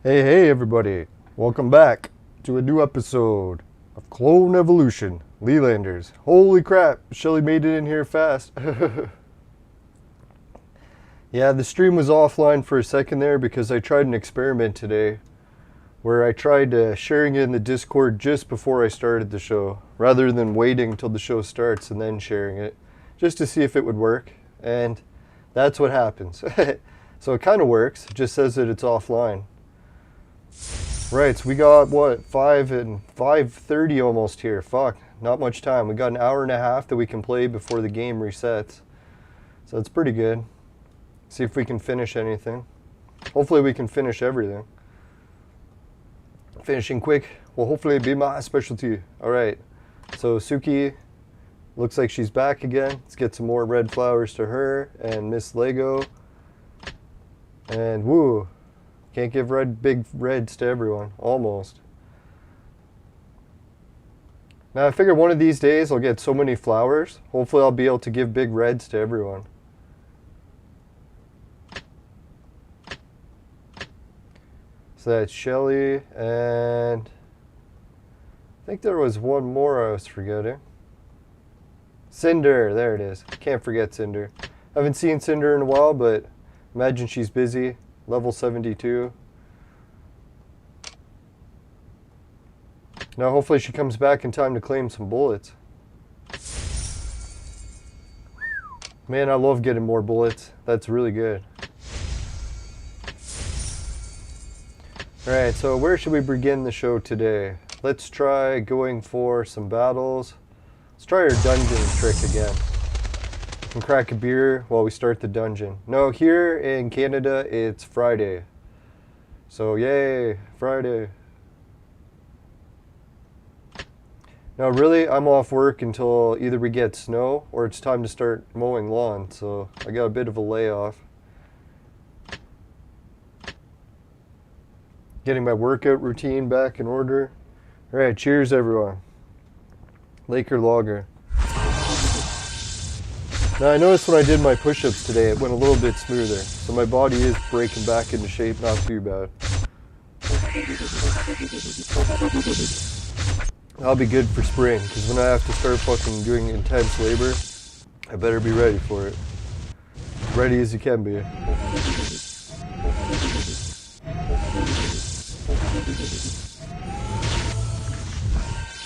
Hey everybody, welcome back to a new episode of Clone Evolution Lelanders. Holy crap, Shelly made it in here fast. Yeah, the stream was offline for a second there because I tried an experiment today where I tried sharing it in the Discord just before I started the show rather than waiting until the show starts and then sharing it just to see if it would work, and that's what happens. So it kind of works, it just says that it's offline. Right, so we got, what, 5:30 almost here. Fuck, not much time. We got an hour and a half that we can play before the game resets. So that's pretty good. See if we can finish anything. Hopefully we can finish everything. Finishing quick will hopefully be my specialty. Alright, so Suki looks like she's back again. Let's get some more red flowers to her and Miss Lego. And woo! Can't give big reds to everyone. Almost. Now I figure one of these days I'll get so many flowers. Hopefully I'll be able to give big reds to everyone. So that's Shelly, and I think there was one more I was forgetting. Cinder, there it is. Can't forget Cinder. Haven't seen Cinder in a while, but imagine she's busy. Level 72. Now hopefully she comes back in time to claim some bullets. Man, I love getting more bullets. That's really good. Alright, so where should we begin the show today? Let's try going for some battles. Let's try our dungeon trick again. And crack a beer while we start the dungeon. No, here in Canada it's Friday. So yay, Friday. Now really, I'm off work until either we get snow or it's time to start mowing lawn. So I got a bit of a layoff. Getting my workout routine back in order. Alright, cheers everyone. Laker Lager. Now I noticed when I did my push-ups today, it went a little bit smoother. So my body is breaking back into shape, not too bad. I'll be good for spring, because when I have to start fucking doing intense labor, I better be ready for it. Ready as you can be.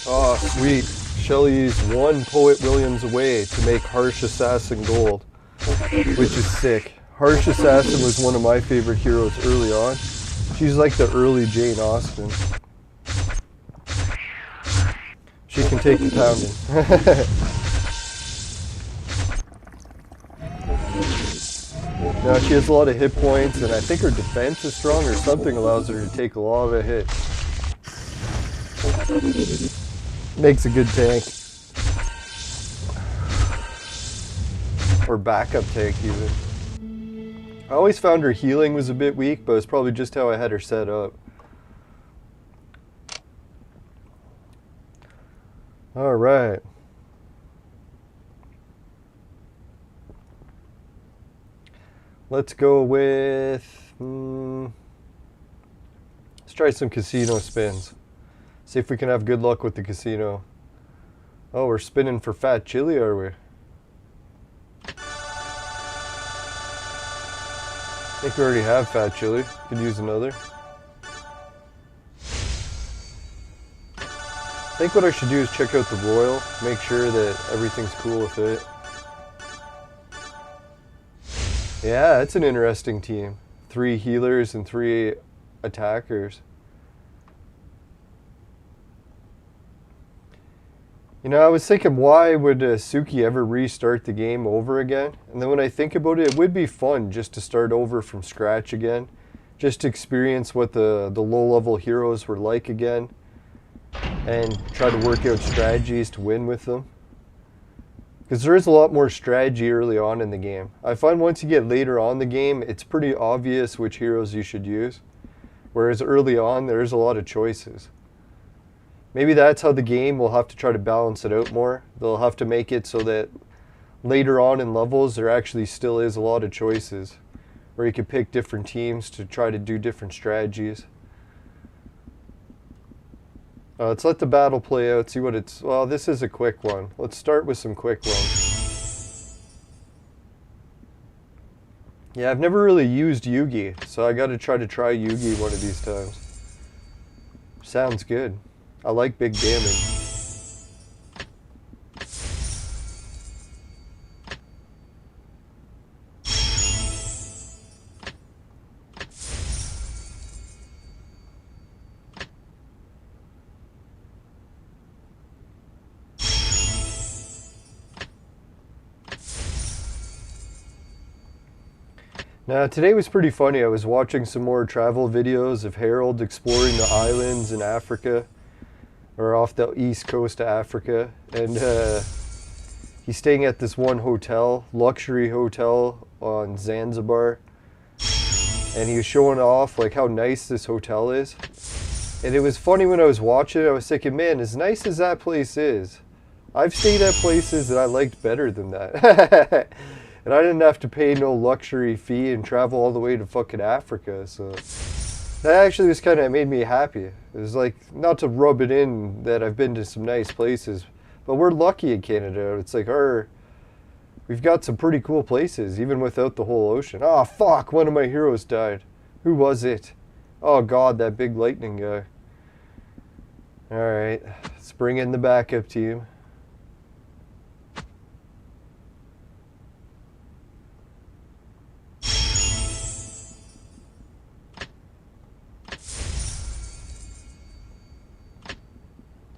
Oh, sweet. Shelly's one Poet Williams away to make Harsh Assassin gold, which is sick. Harsh Assassin was one of my favorite heroes early on. She's like the early Jane Austen. She can take the pounding. Now she has a lot of hit points, and I think her defense is strong or something allows her to take a lot of hits. Makes a good tank. Or backup tank even. I always found her healing was a bit weak, but it's probably just how I had her set up. Alright. Let's go with... let's try some casino spins. See if we can have good luck with the casino. Oh, we're spinning for Fat Chili, are we? I think we already have Fat Chili. Could use another. I think what I should do is check out the Royal, make sure that everything's cool with it. Yeah, it's an interesting team. 3 healers and 3 attackers. You know, I was thinking, why would Suki ever restart the game over again? And then when I think about it, it would be fun just to start over from scratch again. Just to experience what the low-level heroes were like again. And try to work out strategies to win with them. Because there is a lot more strategy early on in the game. I find once you get later on in the game, it's pretty obvious which heroes you should use. Whereas early on, there's a lot of choices. Maybe that's how the game will have to try to balance it out more. They'll have to make it so that later on in levels, there actually still is a lot of choices. Where you can pick different teams to try to do different strategies. Let's let the battle play out, see what it's... Well, this is a quick one. Let's start with some quick ones. Yeah, I've never really used Yugi, so I gotta try Yugi one of these times. Sounds good. I like big damage. Now, today was pretty funny. I was watching some more travel videos of Harold exploring the islands in Africa. Or off the east coast of Africa, and he's staying at this one hotel, luxury hotel on Zanzibar, and he was showing off like how nice this hotel is. And it was funny when I was watching it, I was thinking, man, as nice as that place is, I've stayed at places that I liked better than that. And I didn't have to pay no luxury fee and travel all the way to fucking Africa, so that actually was kind of made me happy. It was like, not to rub it in that I've been to some nice places, but we're lucky in Canada. It's like we've got some pretty cool places, even without the whole ocean. Oh, fuck, one of my heroes died. Who was it? Oh, God, that big lightning guy. Alright, let's bring in the backup team.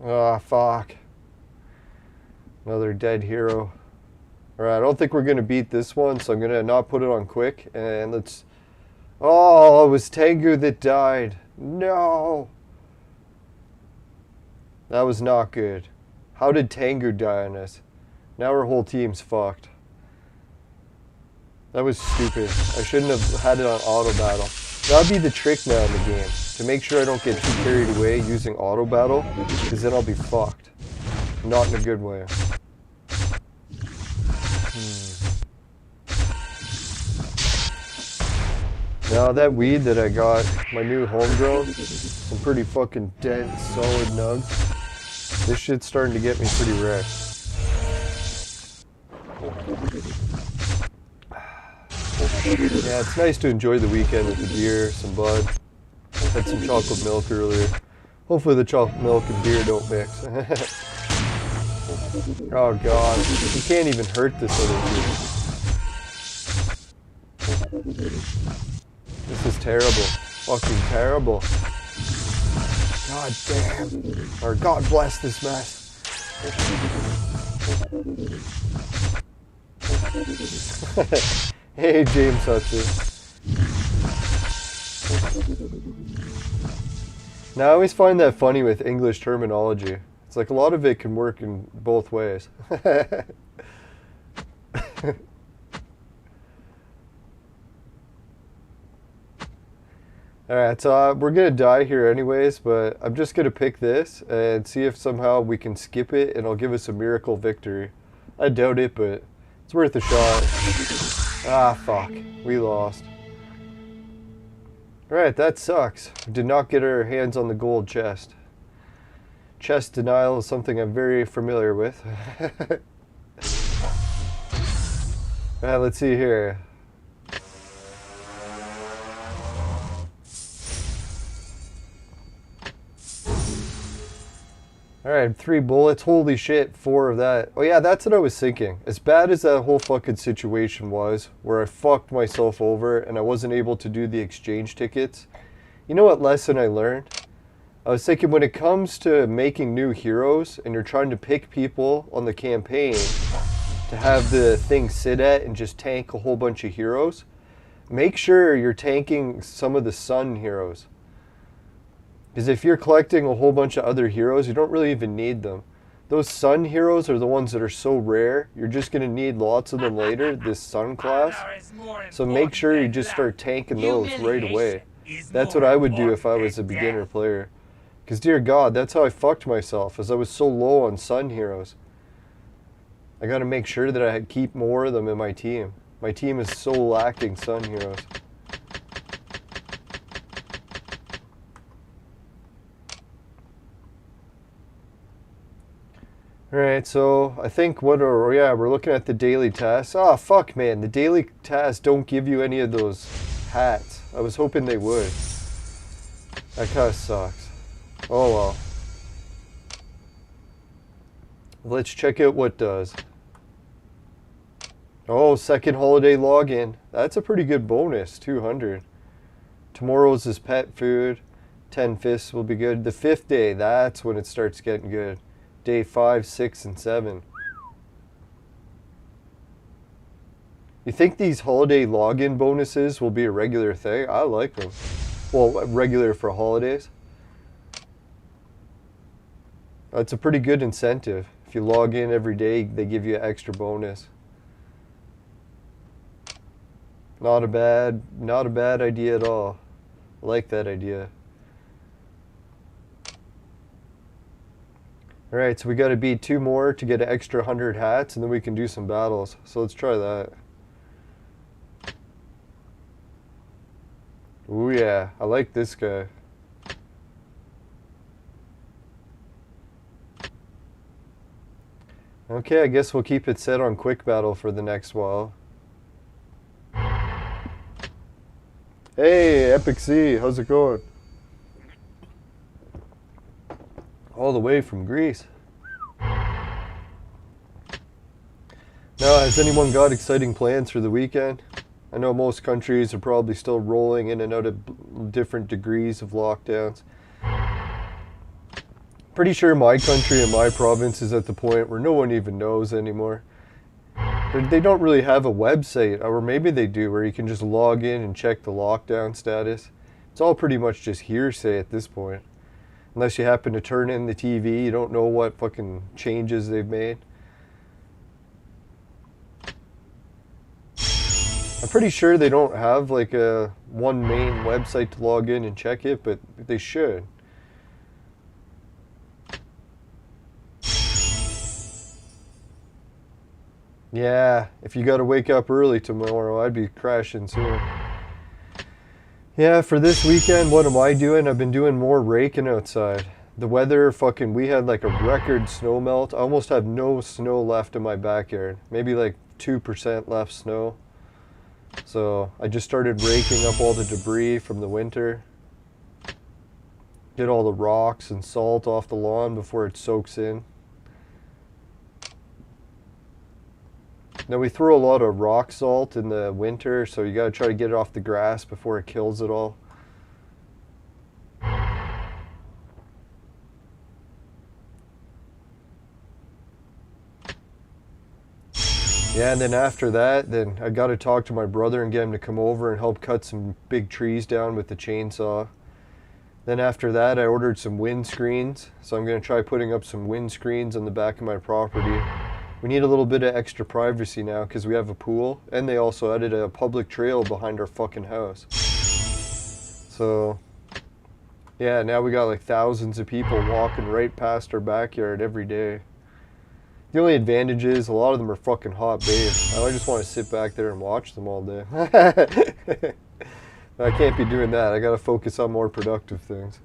Ah, fuck. Another dead hero. Alright, I don't think we're going to beat this one, so I'm going to not put it on quick. And let's... Oh, it was Tengu that died. No! That was not good. How did Tengu die on us? Now our whole team's fucked. That was stupid. I shouldn't have had it on auto battle. That'll be the trick now in the game. To make sure I don't get too carried away using auto battle, because then I'll be fucked. Not in a good way. Now that weed that I got, my new homegrown, some pretty fucking dense, solid nugs. This shit's starting to get me pretty wrecked. Yeah, it's nice to enjoy the weekend with the beer, some bud. Had some chocolate milk earlier. Hopefully the chocolate milk and beer don't mix. Oh god, you can't even hurt this other dude. This is terrible. Fucking terrible. God damn. Or God bless this mess. Hey James Hudson. Now I always find that funny with English terminology. It's like a lot of it can work in both ways. Alright, so we're going to die here anyways, but I'm just going to pick this and see if somehow we can skip it and it'll give us a miracle victory. I doubt it, but it's worth a shot. Ah, fuck. We lost. Alright, that sucks. We did not get our hands on the gold chest. Chest denial is something I'm very familiar with. Alright, let's see here. Alright, 3 bullets. Holy shit, 4 of that. Oh yeah, that's what I was thinking. As bad as that whole fucking situation was, where I fucked myself over and I wasn't able to do the exchange tickets, you know what lesson I learned? I was thinking when it comes to making new heroes and you're trying to pick people on the campaign to have the thing sit at and just tank a whole bunch of heroes, make sure you're tanking some of the sun heroes. Because if you're collecting a whole bunch of other heroes, you don't really even need them. Those sun heroes are the ones that are so rare, you're just going to need lots of them later, this sun class. So make sure you just start tanking those right away. That's what I would do if I was a beginner player. Because dear God, that's how I fucked myself, as I was so low on sun heroes. I got to make sure that I keep more of them in my team. My team is so lacking sun heroes. Alright, so I think we're looking at the daily tasks. Ah, fuck, man. The daily tasks don't give you any of those hats. I was hoping they would. That kind of sucks. Oh well. Let's check out what does. Oh, second holiday login. That's a pretty good bonus, 200. Tomorrow's is pet food. 10 fists will be good. The 5th day, that's when it starts getting good. Day 5, 6, and 7. You think these holiday login bonuses will be a regular thing? I like them. Well, regular for holidays. It's a pretty good incentive. If you log in every day, they give you an extra bonus. Not a bad idea at all. I like that idea. Alright, so we got to beat 2 more to get an extra 100 hats, and then we can do some battles. So let's try that. Ooh yeah, I like this guy. Okay, I guess we'll keep it set on quick battle for the next while. Hey, Epic C, how's it going? All the way from Greece. Now, has anyone got exciting plans for the weekend? I know most countries are probably still rolling in and out of different degrees of lockdowns. Pretty sure my country and my province is at the point where no one even knows anymore. They don't really have a website, or maybe they do, where you can just log in and check the lockdown status. It's all pretty much just hearsay at this point. Unless you happen to turn in the TV, you don't know what fucking changes they've made. I'm pretty sure they don't have like a one main website to log in and check it, but they should. Yeah, if you gotta wake up early tomorrow, I'd be crashing soon. Yeah, for this weekend, what am I doing? I've been doing more raking outside. The weather, we had like a record snow melt. I almost have no snow left in my backyard. Maybe like 2% left snow. So I just started raking up all the debris from the winter. Get all the rocks and salt off the lawn before it soaks in. Now we throw a lot of rock salt in the winter, so you gotta try to get it off the grass before it kills it all. Yeah, and then after that, then I gotta talk to my brother and get him to come over and help cut some big trees down with the chainsaw. Then after that, I ordered some windscreens, so I'm gonna try putting up some windscreens on the back of my property. We need a little bit of extra privacy now because we have a pool, and they also added a public trail behind our fucking house. So, yeah, now we got like thousands of people walking right past our backyard every day. The only advantage is a lot of them are fucking hot babes. I just want to sit back there and watch them all day. I can't be doing that. I gotta focus on more productive things.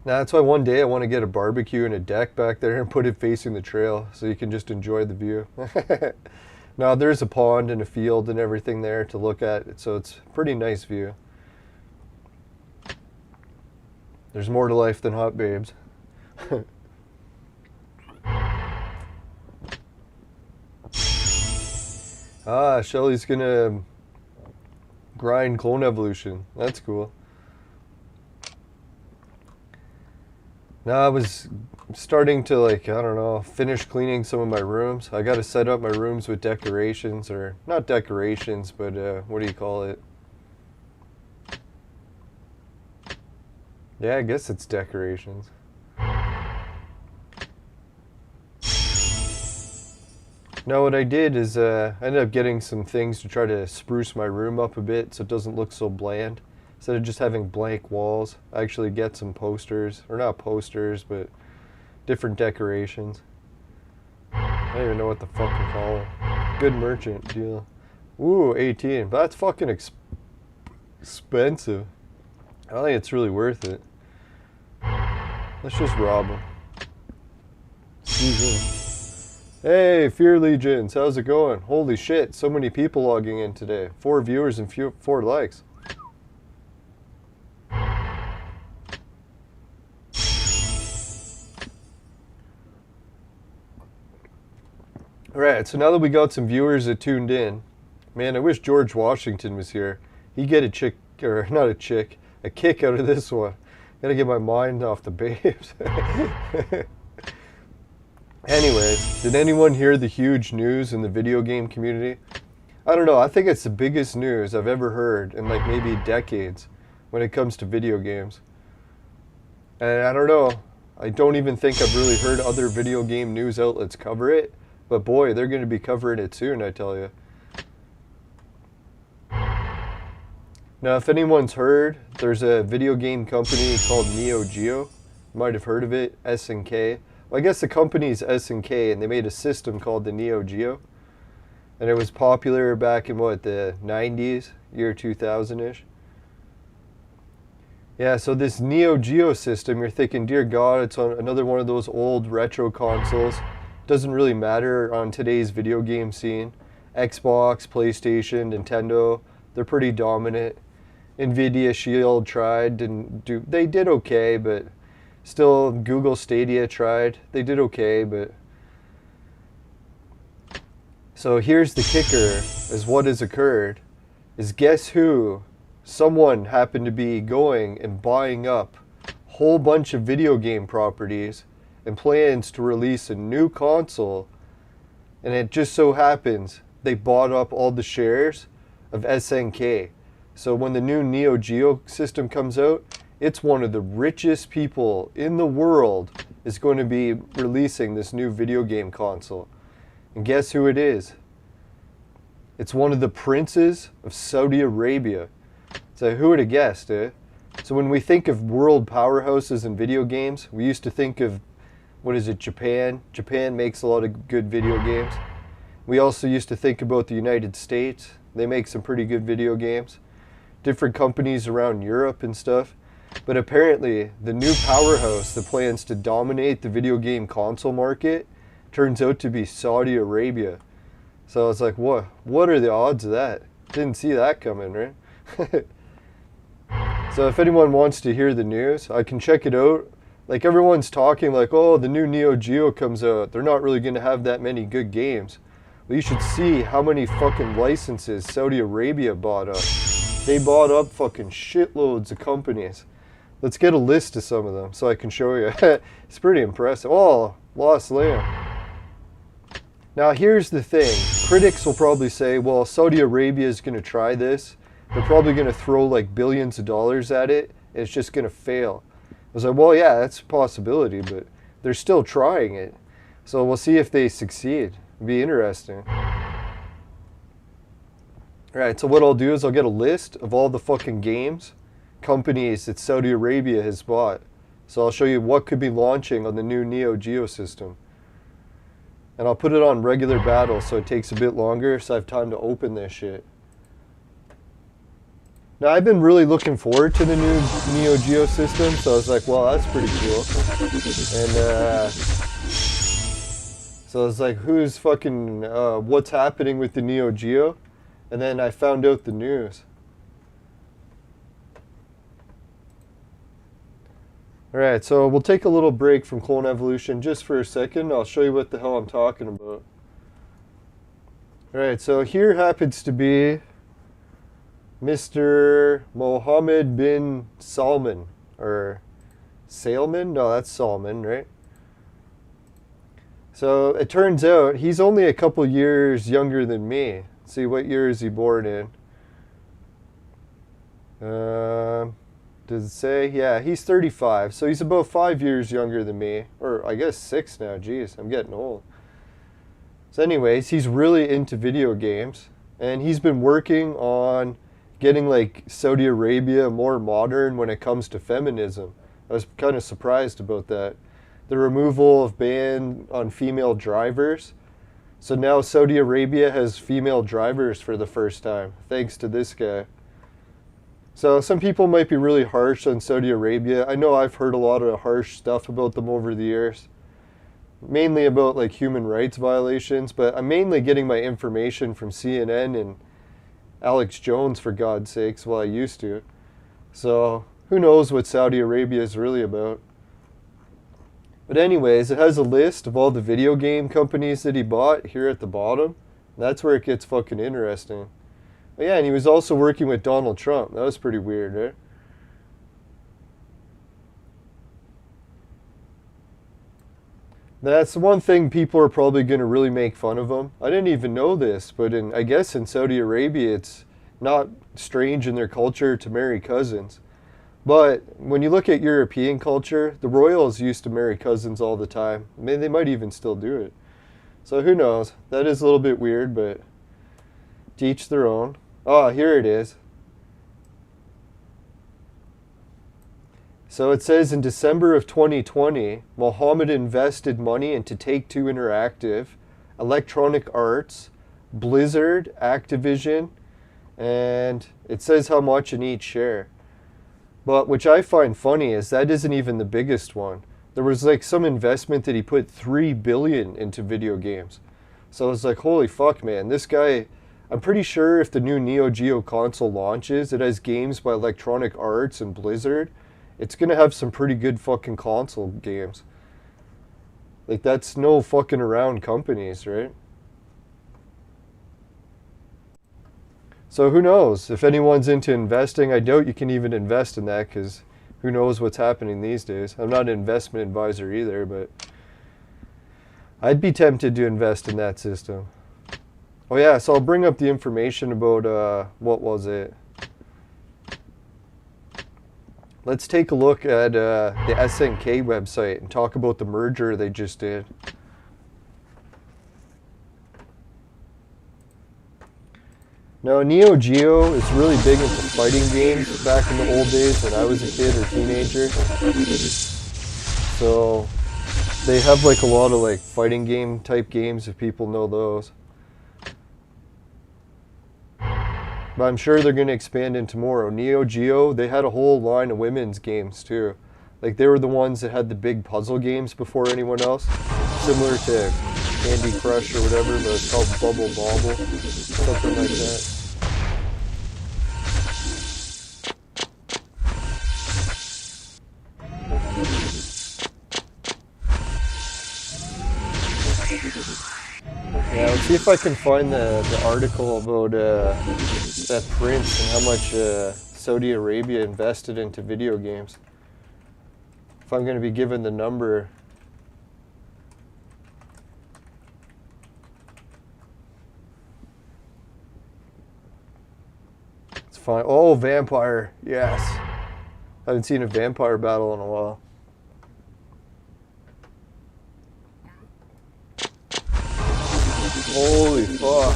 Now that's why one day I want to get a barbecue and a deck back there and put it facing the trail so you can just enjoy the view. Now there's a pond and a field and everything there to look at, so it's a pretty nice view. There's more to life than hot babes. Ah, Shelly's gonna grind clone evolution. That's cool. Now I was starting to, like, I don't know, finish cleaning some of my rooms. I gotta set up my rooms with decorations, or not decorations, but what do you call it? Yeah, I guess it's decorations. Now what I did is I ended up getting some things to try to spruce my room up a bit so it doesn't look so bland. Instead of just having blank walls, I actually get some posters, or not posters, but different decorations. I don't even know what the fuck to call it. Good merchant deal. Ooh, 18. But that's fucking expensive. I don't think it's really worth it. Let's just rob them. Hey, Fear Legions, how's it going? Holy shit, so many people logging in today. 4 viewers and 4 likes. Alright, so now that we got some viewers that tuned in, man, I wish George Washington was here. He'd get a kick out of this one. Gotta get my mind off the babes. Anyways, did anyone hear the huge news in the video game community? I don't know, I think it's the biggest news I've ever heard in like maybe decades when it comes to video games. And I don't know, I don't even think I've really heard other video game news outlets cover it, but boy, they're going to be covering it soon, I tell you. Now, if anyone's heard, there's a video game company called Neo Geo. You might have heard of it, SNK. Well, I guess the company's SNK, and they made a system called the Neo Geo. And it was popular back in, what, the 90s, year 2000-ish? Yeah, so this Neo Geo system, you're thinking, dear God, it's on another one of those old retro consoles. Doesn't really matter on today's video game scene. Xbox, PlayStation, Nintendo, they're pretty dominant. Nvidia Shield tried, they did okay, but still Google Stadia tried. They did okay, but so here's the kicker, is what has occurred, is guess who? Someone happened to be going and buying up a whole bunch of video game properties and plans to release a new console, and it just so happens they bought up all the shares of SNK. So when the new Neo Geo system comes out, it's one of the richest people in the world is going to be releasing this new video game console. And guess who it is? It's one of the princes of Saudi Arabia. So who would have guessed, eh? So when we think of world powerhouses in video games, we used to think of, what is it, Japan? Japan makes a lot of good video games. We also used to think about the United States. They make some pretty good video games. Different companies around Europe and stuff. But apparently, the new powerhouse that plans to dominate the video game console market turns out to be Saudi Arabia. So I was like, what are the odds of that? Didn't see that coming, right? So if anyone wants to hear the news, I can check it out. Like, everyone's talking like, oh, the new Neo Geo comes out. They're not really going to have that many good games. Well, you should see how many fucking licenses Saudi Arabia bought up. They bought up fucking shitloads of companies. Let's get a list of some of them so I can show you. It's pretty impressive. Oh, Lost Lamb. Now here's the thing. Critics will probably say, well, Saudi Arabia is going to try this. They're probably going to throw like billions of dollars at it, and it's just going to fail. I was like, well, yeah, that's a possibility, but they're still trying it. So we'll see if they succeed. It'll be interesting. Alright, so what I'll do is I'll get a list of all the fucking games, companies that Saudi Arabia has bought. So I'll show you what could be launching on the new Neo Geo system. And I'll put it on regular battle so it takes a bit longer so I have time to open this shit. Now I've been really looking forward to the new Neo Geo system, so I was like, well, that's pretty cool. And so I was like, who's fucking, what's happening with the Neo Geo? And then I found out the news. Alright, so we'll take a little break from Clone Evolution just for a second. I'll show you what the hell I'm talking about. Alright, so here happens to be Mr. Mohammed bin Salman, or Salman? No, that's Salman, right? So it turns out he's only a couple years younger than me. Let's see, what year is he born in? Does it say? Yeah, he's 35, so he's about 5 years younger than me. Or I guess 6 now, jeez, I'm getting old. So anyways, he's really into video games, and he's been working on getting like Saudi Arabia more modern when it comes to feminism. I was kind of surprised about that. The removal of ban on female drivers. So now Saudi Arabia has female drivers for the first time, thanks to this guy. So some people might be really harsh on Saudi Arabia. I know I've heard a lot of harsh stuff about them over the years. Mainly about like human rights violations, but I'm mainly getting my information from CNN and Alex Jones, for God's sakes. Well, I used to. So who knows what Saudi Arabia is really about. But anyways, it has a list of all the video game companies that he bought here at the bottom. That's where it gets fucking interesting. But yeah, and he was also working with Donald Trump. That was pretty weird, right? That's the one thing people are probably going to really make fun of him. I didn't even know this, but I guess in Saudi Arabia it's not strange in their culture to marry cousins. But when you look at European culture, the royals used to marry cousins all the time. I mean, they might even still do it. So who knows? That is a little bit weird, but to each their own. Oh, here it is. So it says in December of 2020, Mohammed invested money into Take-Two Interactive, Electronic Arts, Blizzard, Activision, and it says how much in each share. But which I find funny is that isn't even the biggest one. There was like some investment that he put $3 billion into video games. So I was like, holy fuck, man, this guy... I'm pretty sure if the new Neo Geo console launches, it has games by Electronic Arts and Blizzard. It's going to have some pretty good fucking console games. Like, that's no fucking around companies, right? So who knows? If anyone's into investing, I doubt you can even invest in that because who knows what's happening these days. I'm not an investment advisor either, but I'd be tempted to invest in that system. Oh yeah, so I'll bring up the information about, what was it? Let's take a look at the SNK website and talk about the merger they just did. Now, Neo Geo is really big into fighting games back in the old days when I was a kid or teenager. So they have like a lot of like fighting game type games if people know those. But I'm sure they're going to expand into more. Neo Geo, they had a whole line of women's games too. Like they were the ones that had the big puzzle games before anyone else. Similar to Candy Crush or whatever, but it's called Bubble Bobble. Something like that. Yeah, let's see if I can find the article about that prince and how much Saudi Arabia invested into video games. If I'm going to be given the number. It's fine. Oh, vampire. Yes. I haven't seen a vampire battle in a while. Holy fuck.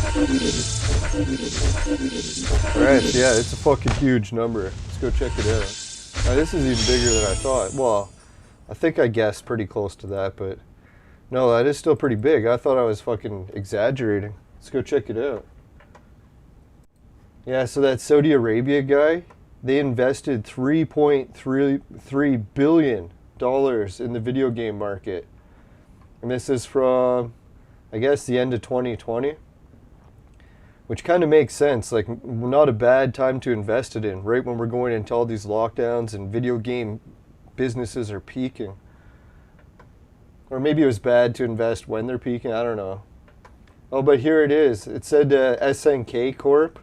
Alright, so yeah, it's a fucking huge number. Let's go check it out. Now, this is even bigger than I thought. Well, I think I guessed pretty close to that, but no, that is still pretty big. I thought I was fucking exaggerating. Let's go check it out. Yeah, so that Saudi Arabia guy, they invested $3.33 billion in the video game market. And this is from, I guess, the end of 2020, which kind of makes sense. Like, not a bad time to invest it in, right when we're going into all these lockdowns and video game businesses are peaking. Or maybe it was bad to invest when they're peaking. I don't know. Oh, but here it is. It said SNK Corp.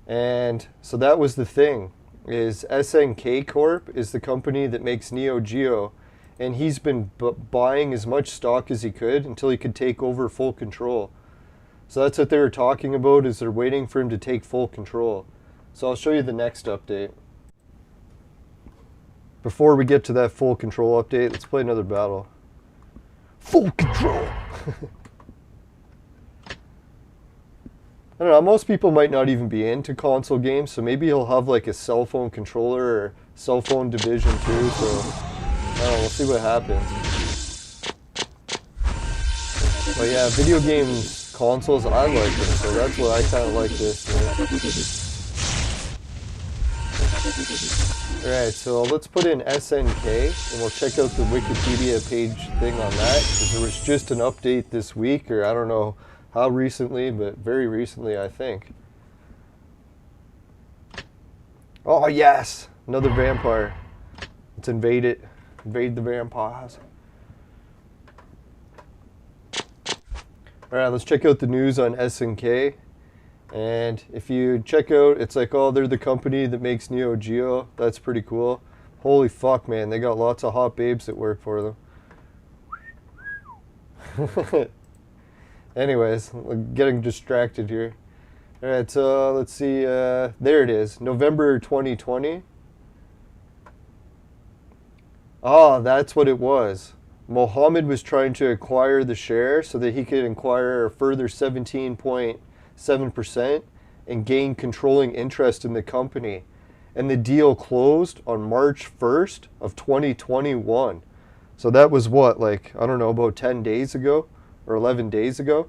And so that was the thing. Is SNK Corp is the company that makes Neo Geo. And he's been buying as much stock as he could until he could take over full control. So that's what they were talking about, is they're waiting for him to take full control. So I'll show you the next update. Before we get to that full control update, let's play another battle. Full control! I don't know, most people might not even be into console games, so maybe he'll have like a cell phone controller or cell phone division too, so I don't know, we'll see what happens. But yeah, video games consoles, I like them, so that's what I kind of like this. Alright, so let's put in SNK, and we'll check out the Wikipedia page thing on that, because there was just an update this week, or I don't know how recently, but very recently, I think. Oh yes! Another vampire. Let's invade it. Invade the vampires. Alright, let's check out the news on SNK. And if you check out, it's like, oh, they're the company that makes Neo Geo. That's pretty cool. Holy fuck, man. They got lots of hot babes that work for them. Anyways, I'm getting distracted here. Alright, so let's see. There it is. November 2020. Ah, that's what it was. Mohammed was trying to acquire the share so that he could acquire a further 17.7% and gain controlling interest in the company. And the deal closed on March 1st of 2021. So that was what, like, I don't know, about 10 days ago or 11 days ago.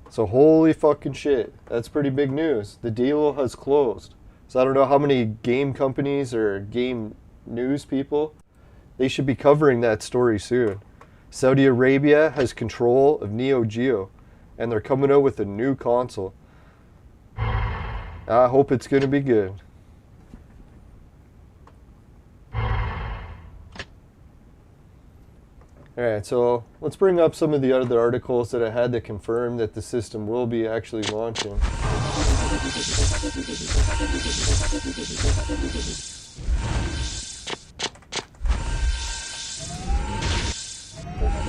So holy fucking shit, that's pretty big news. The deal has closed. So I don't know how many game companies or game news people, they should be covering that story soon. Saudi Arabia has control of Neo Geo, and they're coming out with a new console. I hope it's going to be good. Alright, so let's bring up some of the other articles that I had to confirm that the system will be actually launching.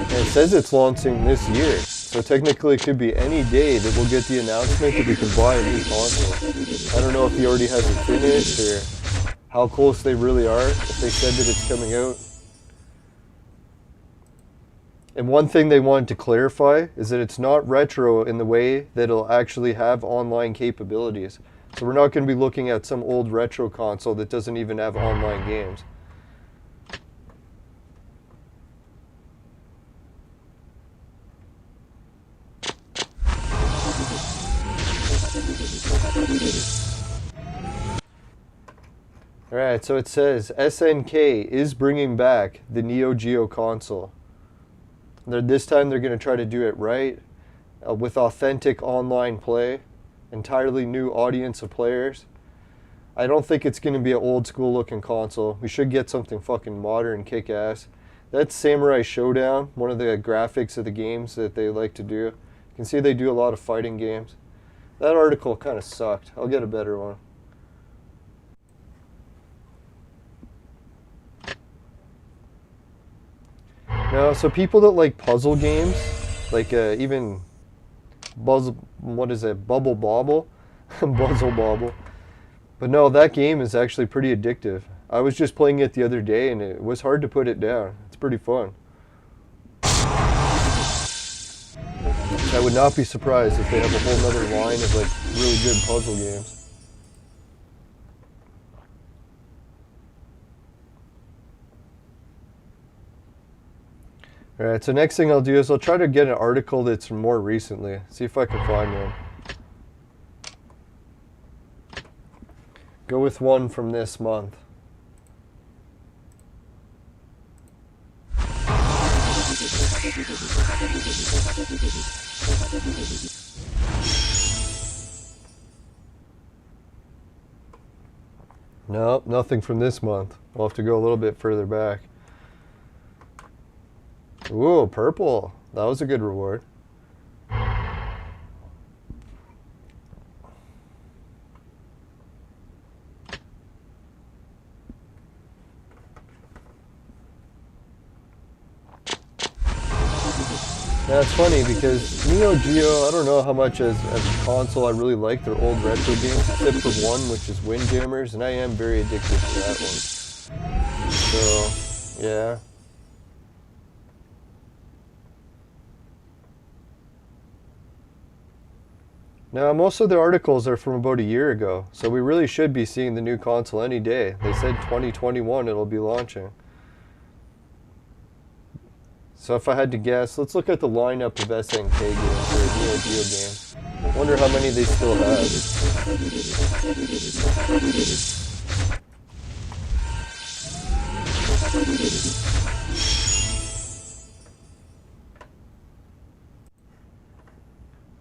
And it says it's launching this year, so technically it could be any day that we'll get the announcement that we can buy a new console. I don't know if he already has it finished or how close they really are, if they said that it's coming out. And one thing they wanted to clarify is that it's not retro in the way that it'll actually have online capabilities. So we're not going to be looking at some old retro console that doesn't even have online games. Alright, so it says SNK is bringing back the Neo Geo console. This time they're going to try to do it right, with authentic online play, entirely new audience of players. I don't think it's going to be an old school looking console. We should get something fucking modern, kick-ass. That's Samurai Showdown, one of the graphics of the games that they like to do. You can see they do a lot of fighting games. That article kind of sucked. I'll get a better one. No, so people that like puzzle games, like even what is it, Bubble Bobble? Puzzle Bobble. But no, that game is actually pretty addictive. I was just playing it the other day and it was hard to put it down. It's pretty fun. I would not be surprised if they have a whole nother line of like really good puzzle games. Alright, so next thing I'll do is I'll try to get an article that's from more recently. See if I can find one. Go with one from this month. Nope, nothing from this month. We'll have to go a little bit further back. Ooh, purple. That was a good reward. Yeah, it's funny because Neo Geo, I don't know how much as a console I really like their old retro games, except for one, which is Windjammers, and I am very addicted to that one. So, yeah. Now, most of the articles are from about a year ago, so we really should be seeing the new console any day. They said 2021 it'll be launching. So if I had to guess, let's look at the lineup of SNK games or Neo Geo games. I wonder how many they still have.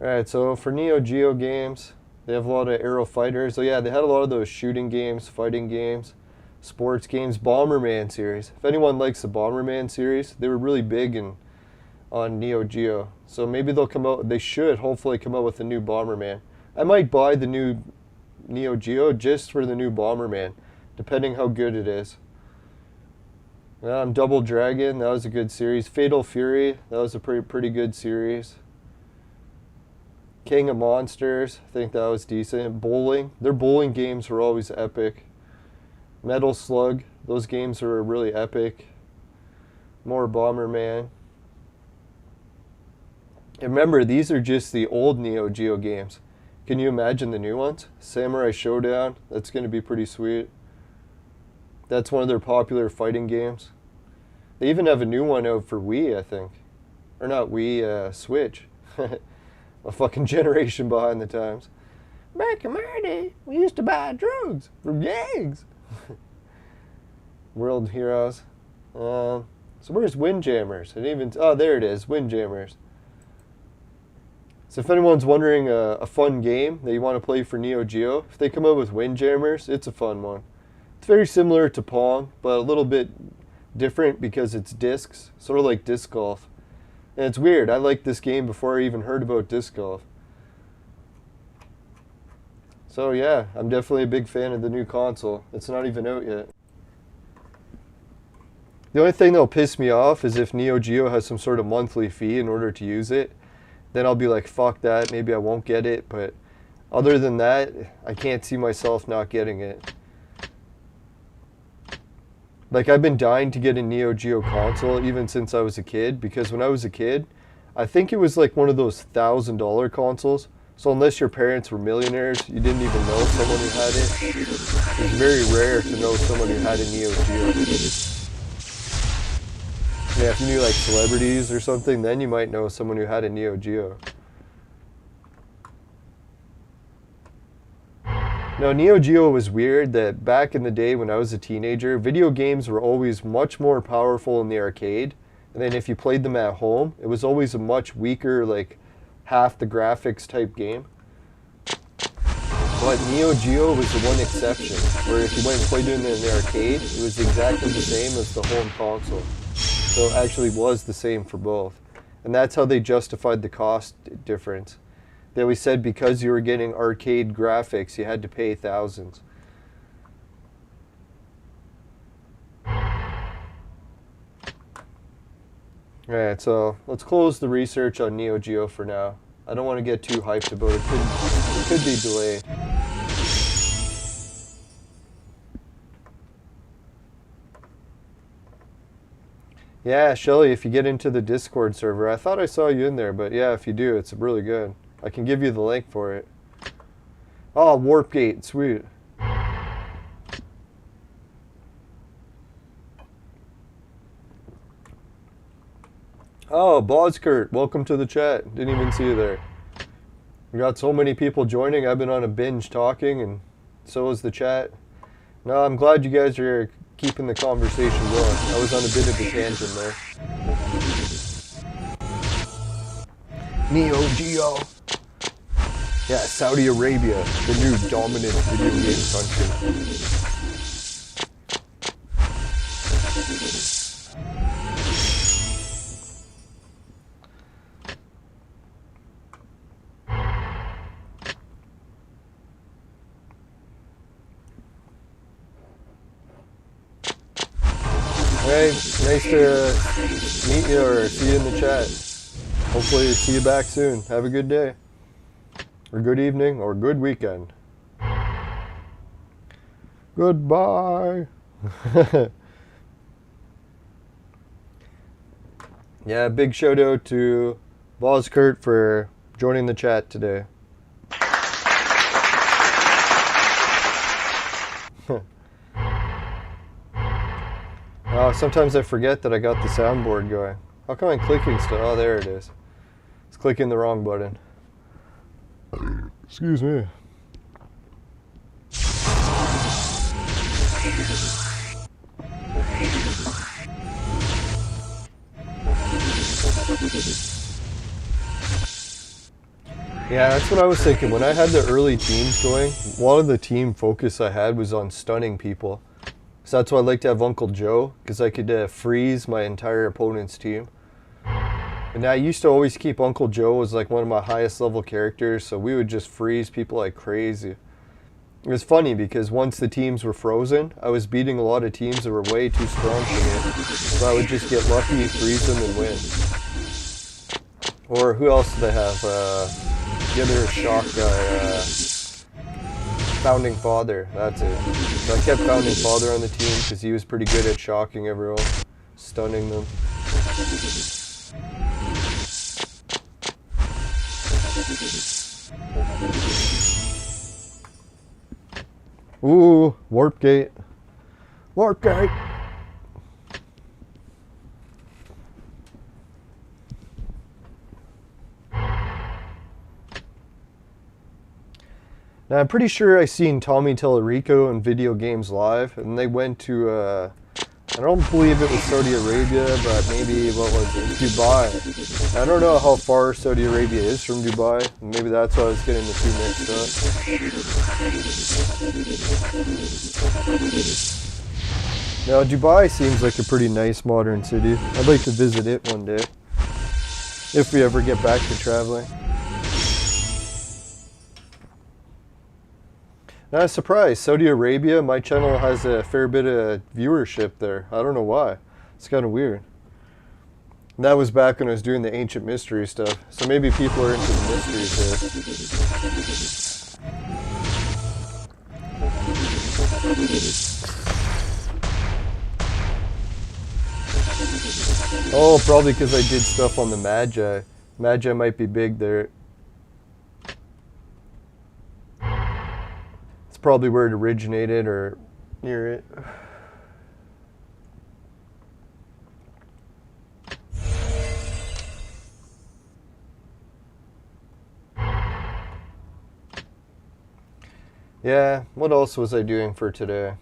Alright, so for Neo Geo games, they have a lot of Aero Fighters. So yeah, they had a lot of those shooting games, fighting games, sports games, Bomberman series. If anyone likes the Bomberman series, they were really big on Neo Geo. So maybe they'll come out, they should hopefully come out with a new Bomberman. I might buy the new Neo Geo just for the new Bomberman, depending how good it is. Double Dragon, that was a good series. Fatal Fury, that was a pretty good series. King of Monsters, I think that was decent. Bowling, their bowling games were always epic. Metal Slug, those games are really epic. More Bomberman. And remember, these are just the old Neo Geo games. Can you imagine the new ones? Samurai Showdown, that's going to be pretty sweet. That's one of their popular fighting games. They even have a new one out for Wii, I think. Or not Wii, Switch. A fucking generation behind the times. Back in my day, we used to buy drugs from gangs. World Heroes. So where's Windjammers? I didn't even. Oh, there it is, Windjammers. So if anyone's wondering a fun game that you want to play for Neo Geo, if they come out with Windjammers, it's a fun one. It's very similar to Pong, but a little bit different because it's discs, sort of like disc golf. And it's weird. I liked this game before I even heard about disc golf. So yeah, I'm definitely a big fan of the new console. It's not even out yet. The only thing that'll piss me off is if Neo Geo has some sort of monthly fee in order to use it. Then I'll be like, fuck that, maybe I won't get it. But other than that, I can't see myself not getting it. Like, I've been dying to get a Neo Geo console even since I was a kid, because when I was a kid, I think it was like one of those $1,000 consoles. So unless your parents were millionaires, you didn't even know someone who had it. It's very rare to know someone who had a Neo Geo. Yeah, if you knew like celebrities or something, then you might know someone who had a Neo Geo. Now, Neo Geo was weird that back in the day when I was a teenager, video games were always much more powerful in the arcade. And then if you played them at home, it was always a much weaker, like half the graphics type game. But Neo Geo was the one exception, where if you went and played it in the arcade, it was exactly the same as the home console. So it actually was the same for both. And that's how they justified the cost difference. They always said because you were getting arcade graphics, you had to pay thousands. Alright, so let's close the research on Neo Geo for now. I don't want to get too hyped about it. It could be delayed. Yeah, Shelly, if you get into the Discord server, I thought I saw you in there, but yeah, if you do, it's really good. I can give you the link for it. Oh, Warp Gate, sweet. Oh, Bozkurt, welcome to the chat. Didn't even see you there. We got so many people joining. I've been on a binge talking, and so is the chat. No, I'm glad you guys are keeping the conversation going. I was on a bit of a tangent there. Neo Geo. Yeah, Saudi Arabia, the new dominant video game country. Hey, nice to meet you or see you in the chat. Hopefully see you back soon. Have a good day. Or good evening, or good weekend. Goodbye. Yeah, big shout out to Vozkurt for joining the chat today. Sometimes I forget that I got the soundboard going. How come I'm clicking still? Oh, there it is. It's clicking the wrong button. Excuse me. Yeah, that's what I was thinking. When I had the early teams going, a lot of the team focus I had was on stunning people. So that's why I like to have Uncle Joe, because I could freeze my entire opponent's team. And I used to always keep Uncle Joe as like one of my highest level characters, so we would just freeze people like crazy. It was funny because once the teams were frozen, I was beating a lot of teams that were way too strong for me. So I would just get lucky, freeze them, and win. Or who else did I have? The other shock guy, Founding Father, that's it. So I kept Founding Father on the team because he was pretty good at shocking everyone, stunning them. Ooh, warp gate. Warp gate. Now, I'm pretty sure I seen Tommy Tellerico in Video Games Live, and they went to, I don't believe it was Saudi Arabia, but maybe, what was it, Dubai. I don't know how far Saudi Arabia is from Dubai. Maybe that's why I was getting the two mixed up. Now, Dubai seems like a pretty nice modern city. I'd like to visit it one day, if we ever get back to traveling. Now, surprise, Saudi Arabia, my channel has a fair bit of viewership there. I don't know why. It's kind of weird. And that was back when I was doing the ancient mystery stuff. So maybe people are into the mysteries there. Oh, probably because I did stuff on the Magi. Magi might be big there. Probably where it originated or near it. Yeah, what else was I doing for today?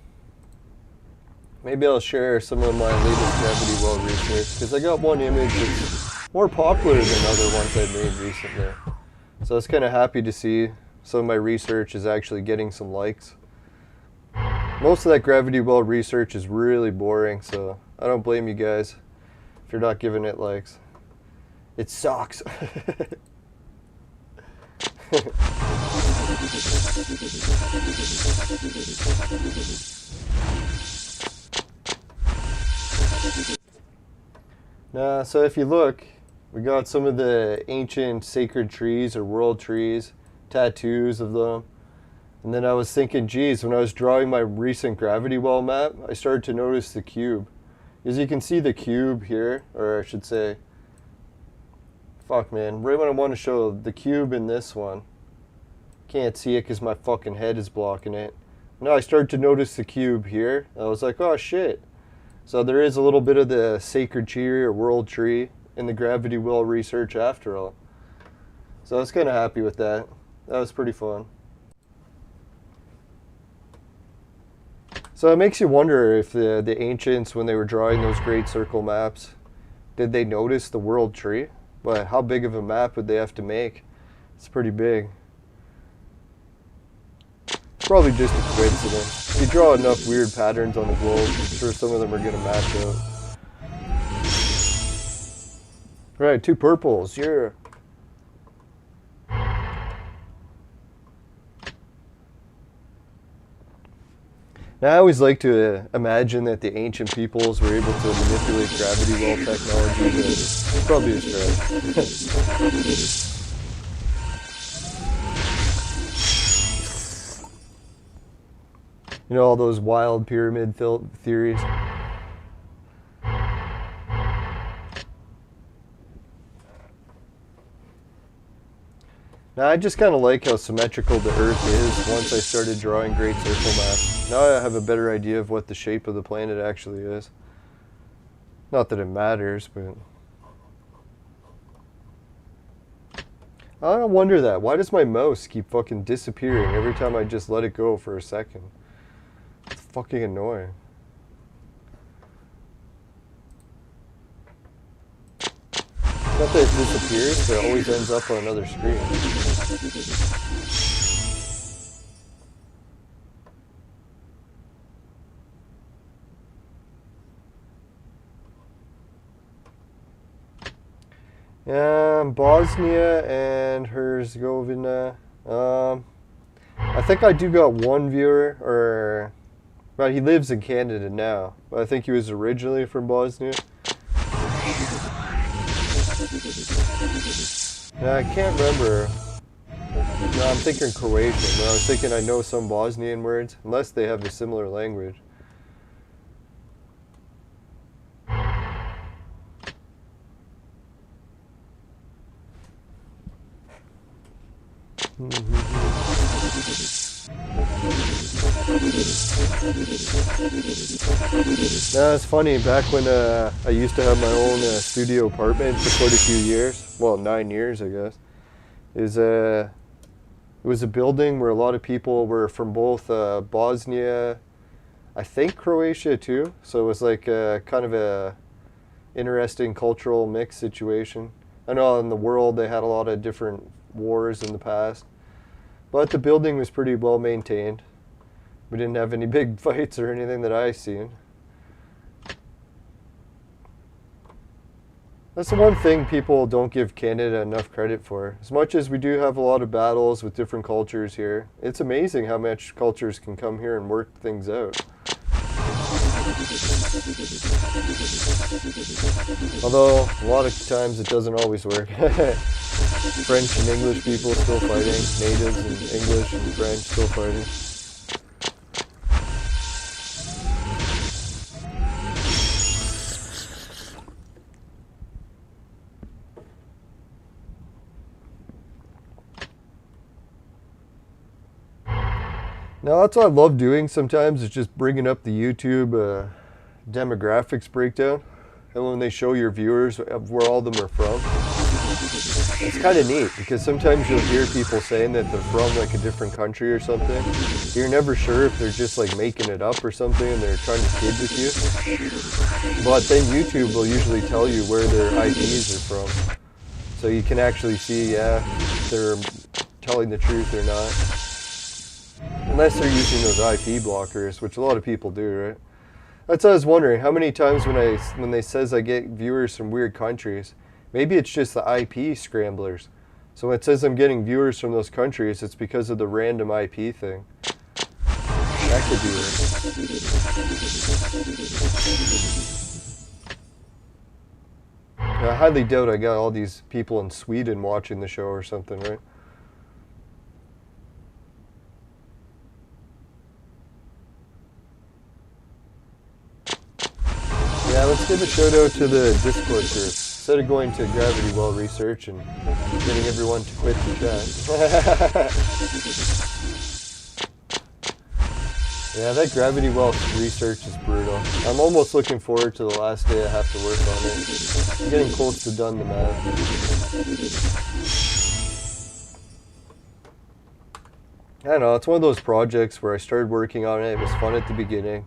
Maybe I'll share some of my latest gravity well research, because I got one image that's more popular than other ones I've made recently. So I was kind of happy to see some of my research is actually getting some likes. Most of that gravity well research is really boring, so I don't blame you guys if you're not giving it likes. It sucks. Now, so if you look, we got some of the ancient sacred trees or world trees, tattoos of them. And then I was thinking, geez, when I was drawing my recent gravity well map, I started to notice the cube. As you can see the cube here, or I should say, fuck man, right when I want to show the cube in this one. Can't see it because my fucking head is blocking it. Now I started to notice the cube here. I was like, oh shit. So there is a little bit of the sacred tree or world tree in the gravity well research after all. So I was kind of happy with that. That was pretty fun. So it makes you wonder if the ancients, when they were drawing those great circle maps, did they notice the world tree? But how big of a map would they have to make? It's pretty big. It's probably just a coincidence. If you draw enough weird patterns on the globe, I'm sure some of them are going to match up. Right, 2 purples, yeah. Now, I always like to imagine that the ancient peoples were able to manipulate gravity well technology, but it's probably a stretch. You know, all those wild pyramid theories. Now, I just kind of like how symmetrical the Earth is once I started drawing great circle maps. Now I have a better idea of what the shape of the planet actually is. Not that it matters, but... I wonder that. Why does my mouse keep fucking disappearing every time I just let it go for a second? It's fucking annoying. It's not that it disappears, but it always ends up on another screen. Bosnia and Herzegovina. I think I do got one viewer, or... Well, he lives in Canada now, but I think he was originally from Bosnia. Yeah, I can't remember. No, I'm thinking Croatian. No, I was thinking I know some Bosnian words, unless they have a similar language. No, it's funny, back when I used to have my own studio apartment for quite a few years, well, 9 years I guess, it was a building where a lot of people were from both Bosnia, I think Croatia too, so it was like kind of a interesting cultural mix situation. I know in the world they had a lot of different wars in the past, but the building was pretty well maintained. We didn't have any big fights or anything that I seen. That's the one thing people don't give Canada enough credit for. As much as we do have a lot of battles with different cultures here, it's amazing how much cultures can come here and work things out. Although, a lot of times it doesn't always work. French and English people still fighting, natives and English and French still fighting. Now that's what I love doing sometimes, is just bringing up the YouTube demographics breakdown. And when they show your viewers of where all of them are from, it's kind of neat, because sometimes you'll hear people saying that they're from like a different country or something. You're never sure if they're just like making it up or something and they're trying to kid with you. But then YouTube will usually tell you where their IPs are from. So you can actually see, yeah, if they're telling the truth or not. Unless they're using those IP blockers, which a lot of people do, right? That's what I was wondering, how many times when they says I get viewers from weird countries, maybe it's just the IP scramblers. So when it says I'm getting viewers from those countries, it's because of the random IP thing. That could be it. I highly doubt I got all these people in Sweden watching the show or something, right? Yeah, let's give a shout out to the Discord group. Instead of going to Gravity Well Research and getting everyone to quit the chat. Yeah, that Gravity Well Research is brutal. I'm almost looking forward to the last day I have to work on it. I'm getting close to done the math. I don't know, it's one of those projects where I started working on it, it was fun at the beginning.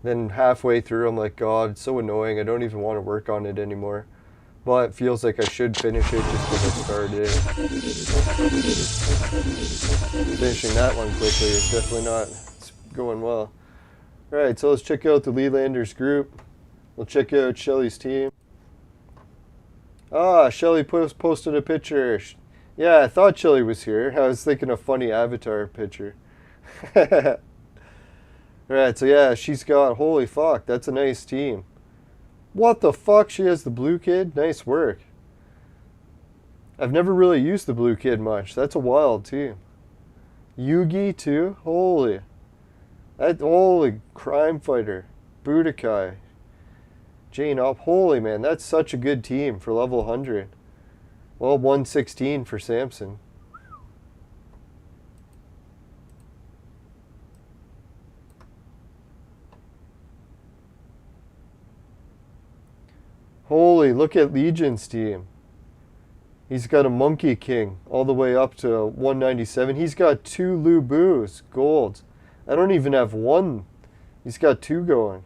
Then halfway through, I'm like, God, it's so annoying. I don't even want to work on it anymore. But it feels like I should finish it just because I started it. Finishing that one quickly is definitely not going well. Alright, so let's check out the Lelanders group. We'll check out Shelly's team. Ah, Shelly posted a picture. Yeah, I thought Shelly was here. I was thinking a funny avatar picture. Alright, so yeah, she's got, holy fuck, that's a nice team. What the fuck? She has the blue kid? Nice work. I've never really used the blue kid much. That's a wild team. Yugi too? Holy. Holy crime fighter. Budokai. Jane up. Holy man, that's such a good team for level 100. Well, 116 for Samson. Holy, look at Legion's team. He's got a Monkey King all the way up to 197. He's got 2 Lu-Bus, golds. I don't even have 1. He's got 2 going.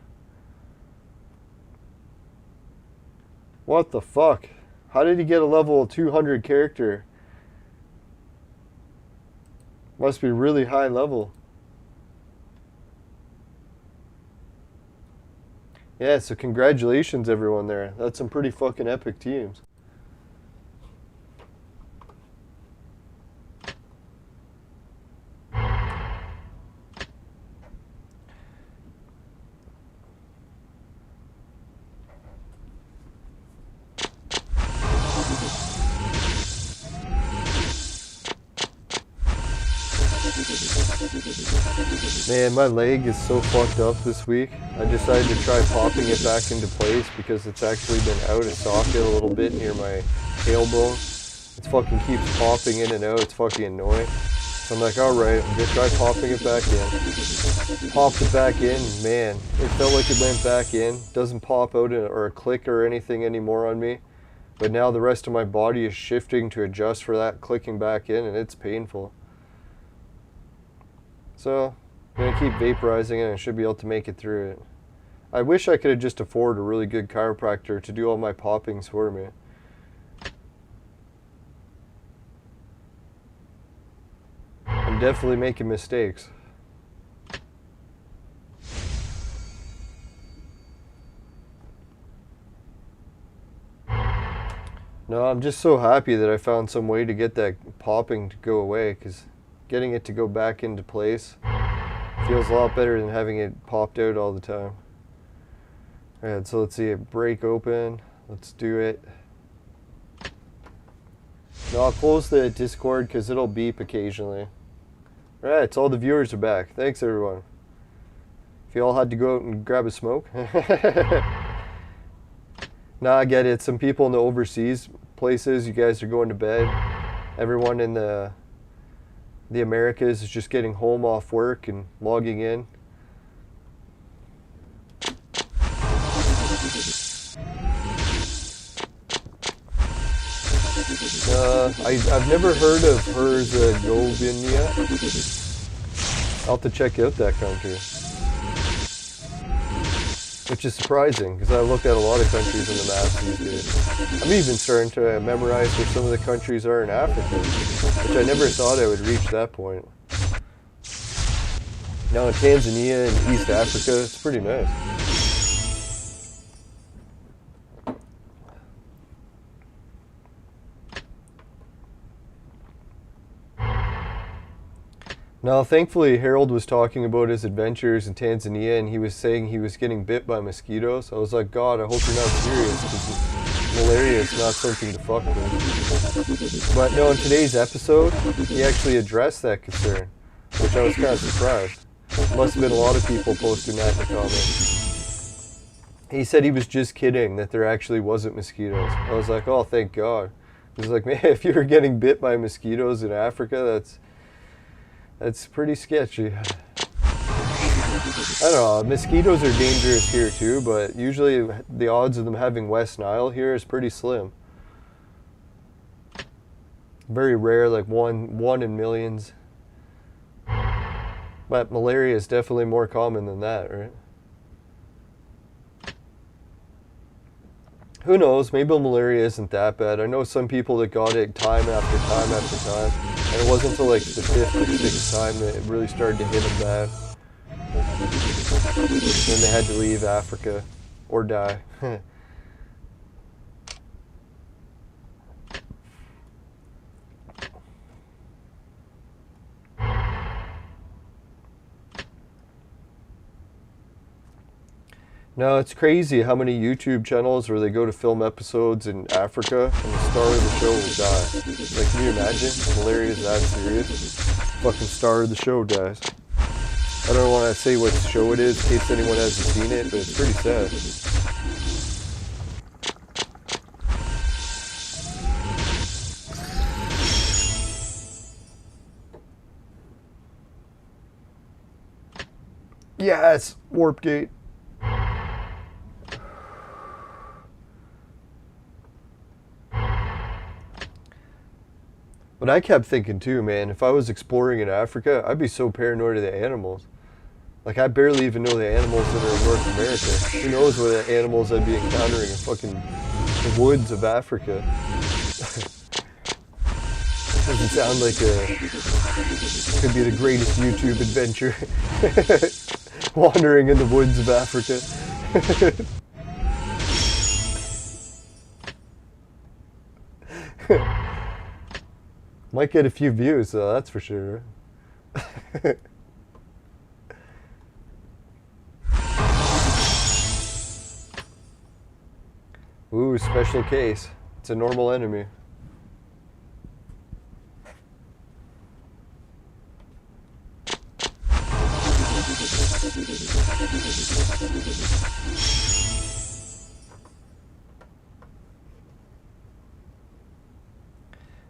What the fuck? How did he get a level 200 character? Must be really high level. Yeah, so congratulations everyone there. That's some pretty fucking epic teams. Man, my leg is so fucked up this week. I decided to try popping it back into place because it's actually been out of socket a little bit near my tailbone. It fucking keeps popping in and out. It's fucking annoying. So I'm like, alright, I'm gonna try popping it back in. Popped it back in, man. It felt like it went back in. Doesn't pop out or click or anything anymore on me. But now the rest of my body is shifting to adjust for that clicking back in, and it's painful. So, I'm going to keep vaporizing it and I should be able to make it through it. I wish I could have just afforded a really good chiropractor to do all my poppings for me. I'm definitely making mistakes. No, I'm just so happy that I found some way to get that popping to go away, because getting it to go back into place feels a lot better than having it popped out all the time. Alright, so let's see it break open. Let's do it. No, I'll close the Discord because it'll beep occasionally. Alright, so all the viewers are back. Thanks everyone. If you all had to go out and grab a smoke. Nah, I get it. Some people in the overseas places, you guys are going to bed. Everyone in the Americas is just getting home off work and logging in. I've never heard of Herzegovina. I'll have to check out that country. Which is surprising, because I look at a lot of countries in the map these days. I'm even starting to memorize where some of the countries are in Africa, which I never thought I would reach that point. Now in Tanzania and East Africa, it's pretty nice. Now, thankfully, Harold was talking about his adventures in Tanzania, and he was saying he was getting bit by mosquitoes. I was like, God, I hope you're not serious, because malaria is not something to fuck with. But no, in today's episode, he actually addressed that concern, which I was kind of surprised. Must have been a lot of people posting that in the comments. He said he was just kidding, that there actually wasn't mosquitoes. I was like, oh, thank God. He was like, man, if you were getting bit by mosquitoes in Africa, that's pretty sketchy. I don't know, mosquitoes are dangerous here too, but usually the odds of them having West Nile here is pretty slim. Very rare, like one in millions. But malaria is definitely more common than that, right? Who knows, maybe malaria isn't that bad. I know some people that got it time after time after time. And it wasn't until like the 5th or 6th time that it really started to hit them bad. Then they had to leave Africa or die. No, it's crazy how many YouTube channels where they go to film episodes in Africa and the star of the show will die. Like, can you imagine? Malaria is that serious? Fucking star of the show dies. I don't want to say what show it is in case anyone hasn't seen it, but it's pretty sad. Yes! Warp gate. But I kept thinking too, man, if I was exploring in Africa, I'd be so paranoid of the animals. Like, I barely even know the animals that are in North America. Who knows what animals I'd be encountering in fucking the woods of Africa. Doesn't sound like could be the greatest YouTube adventure. Wandering in the woods of Africa. Might get a few views though, that's for sure. Ooh, special case. It's a normal enemy.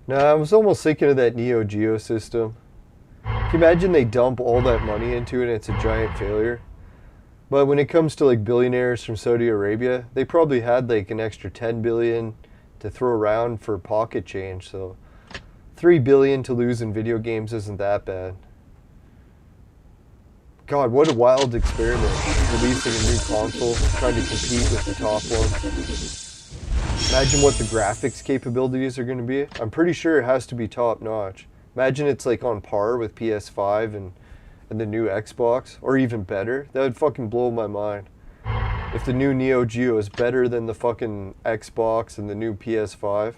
No, I was almost thinking of that Neo Geo system. Can you imagine they dump all that money into it and it's a giant failure? But when it comes to like billionaires from Saudi Arabia, they probably had like an extra 10 billion to throw around for pocket change, so 3 billion to lose in video games isn't that bad. God, what a wild experiment, releasing a new console, trying to compete with the top one. Imagine what the graphics capabilities are going to be. I'm pretty sure it has to be top notch. Imagine it's like on par with PS5 and the new Xbox, or even better. That would fucking blow my mind. If the new Neo Geo is better than the fucking Xbox and the new PS5,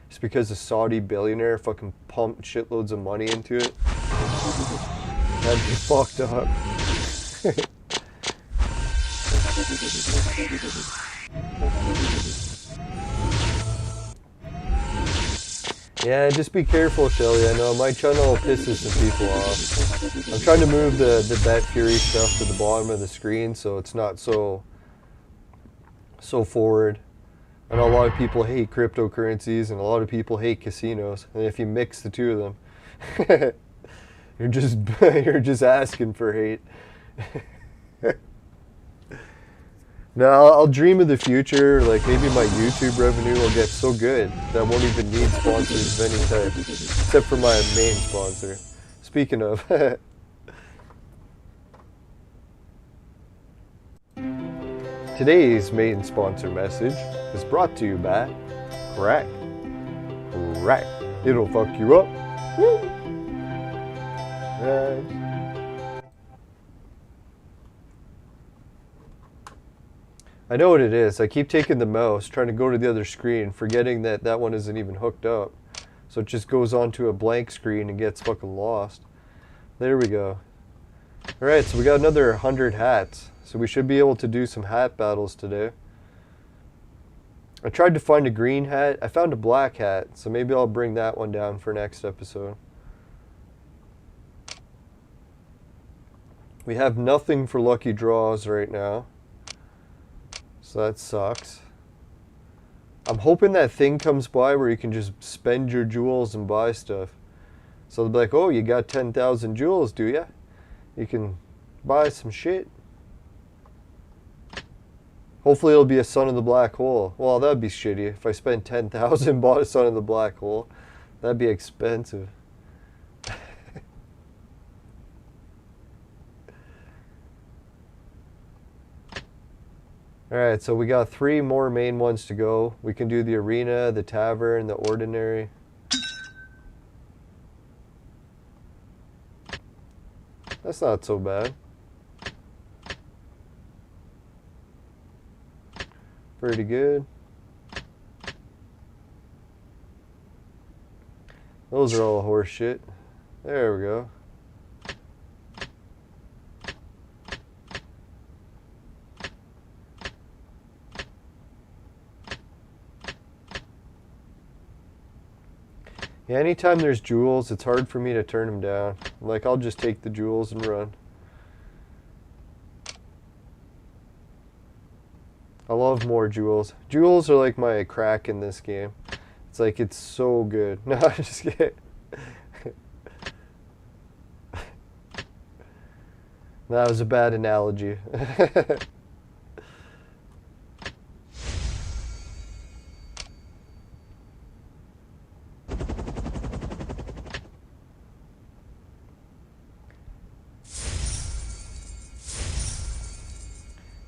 just because a Saudi billionaire fucking pumped shitloads of money into it. That'd be fucked up. Yeah, just be careful, Shelly. I know my channel pisses some people off. I'm trying to move the Bet Fury stuff to the bottom of the screen so it's not so forward. I know a lot of people hate cryptocurrencies and a lot of people hate casinos. And if you mix the two of them, you're just asking for hate. No, I'll dream of the future. Like maybe my YouTube revenue will get so good that I won't even need sponsors of any type, except for my main sponsor. Speaking of, today's main sponsor message is brought to you by Crack. Crack. It'll fuck you up. Woo. Nice. I know what it is. I keep taking the mouse, trying to go to the other screen, forgetting that that one isn't even hooked up. So it just goes onto a blank screen and gets fucking lost. There we go. Alright, so we got another 100 hats. So we should be able to do some hat battles today. I tried to find a green hat. I found a black hat, so maybe I'll bring that one down for next episode. We have nothing for lucky draws right now. So that sucks. I'm hoping that thing comes by where you can just spend your jewels and buy stuff. So they'll be like, oh, you got 10,000 jewels, do ya? You can buy some shit. Hopefully it'll be a Son of the Black Hole. Well, that'd be shitty. If I spent 10,000 and bought a Son of the Black Hole, that'd be expensive. Alright, so we got 3 more main ones to go. We can do the Arena, the Tavern, the Ordinary. That's not so bad. Pretty good. Those are all horse shit. There we go. Yeah, anytime there's jewels, it's hard for me to turn them down. Like, I'll just take the jewels and run. I love more jewels. Jewels are like my crack in this game. It's like, it's so good. No, I'm just kidding. That was a bad analogy.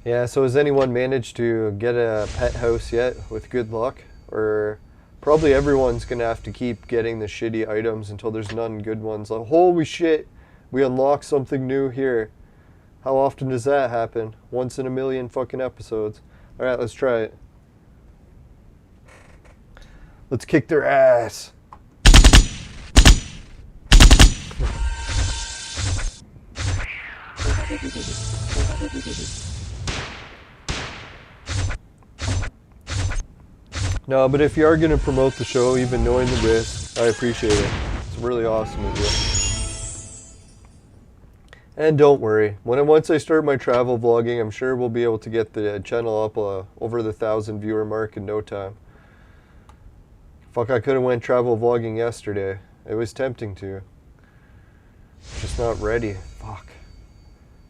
Yeah, so has anyone managed to get a pet house yet with good luck? Or probably everyone's gonna have to keep getting the shitty items until there's none good ones. Like, holy shit, we unlocked something new here. How often does that happen? Once in a million fucking episodes. Alright, let's try it. Let's kick their ass. No, but if you are going to promote the show, even knowing the risk, I appreciate it. It's really awesome of you. And don't worry, once I start my travel vlogging, I'm sure we'll be able to get the channel up over the 1,000 viewer mark in no time. Fuck, I could have went travel vlogging yesterday. It was tempting to. Just not ready. Fuck.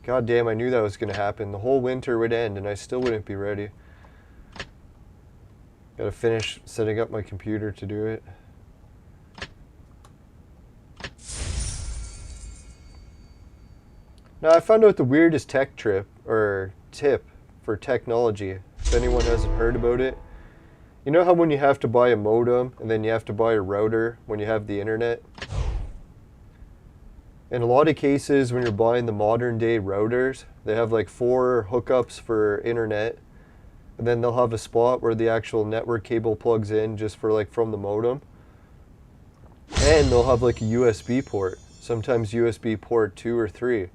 God damn, I knew that was going to happen. The whole winter would end and I still wouldn't be ready. Gotta finish setting up my computer to do it. Now, I found out the weirdest tip for technology. If anyone hasn't heard about it. You know how when you have to buy a modem and then you have to buy a router when you have the internet? In a lot of cases, when you're buying the modern day routers, they have like 4 hookups for internet. And then they'll have a spot where the actual network cable plugs in just for like from the modem. And they'll have like a USB port, sometimes USB port 2 or 3.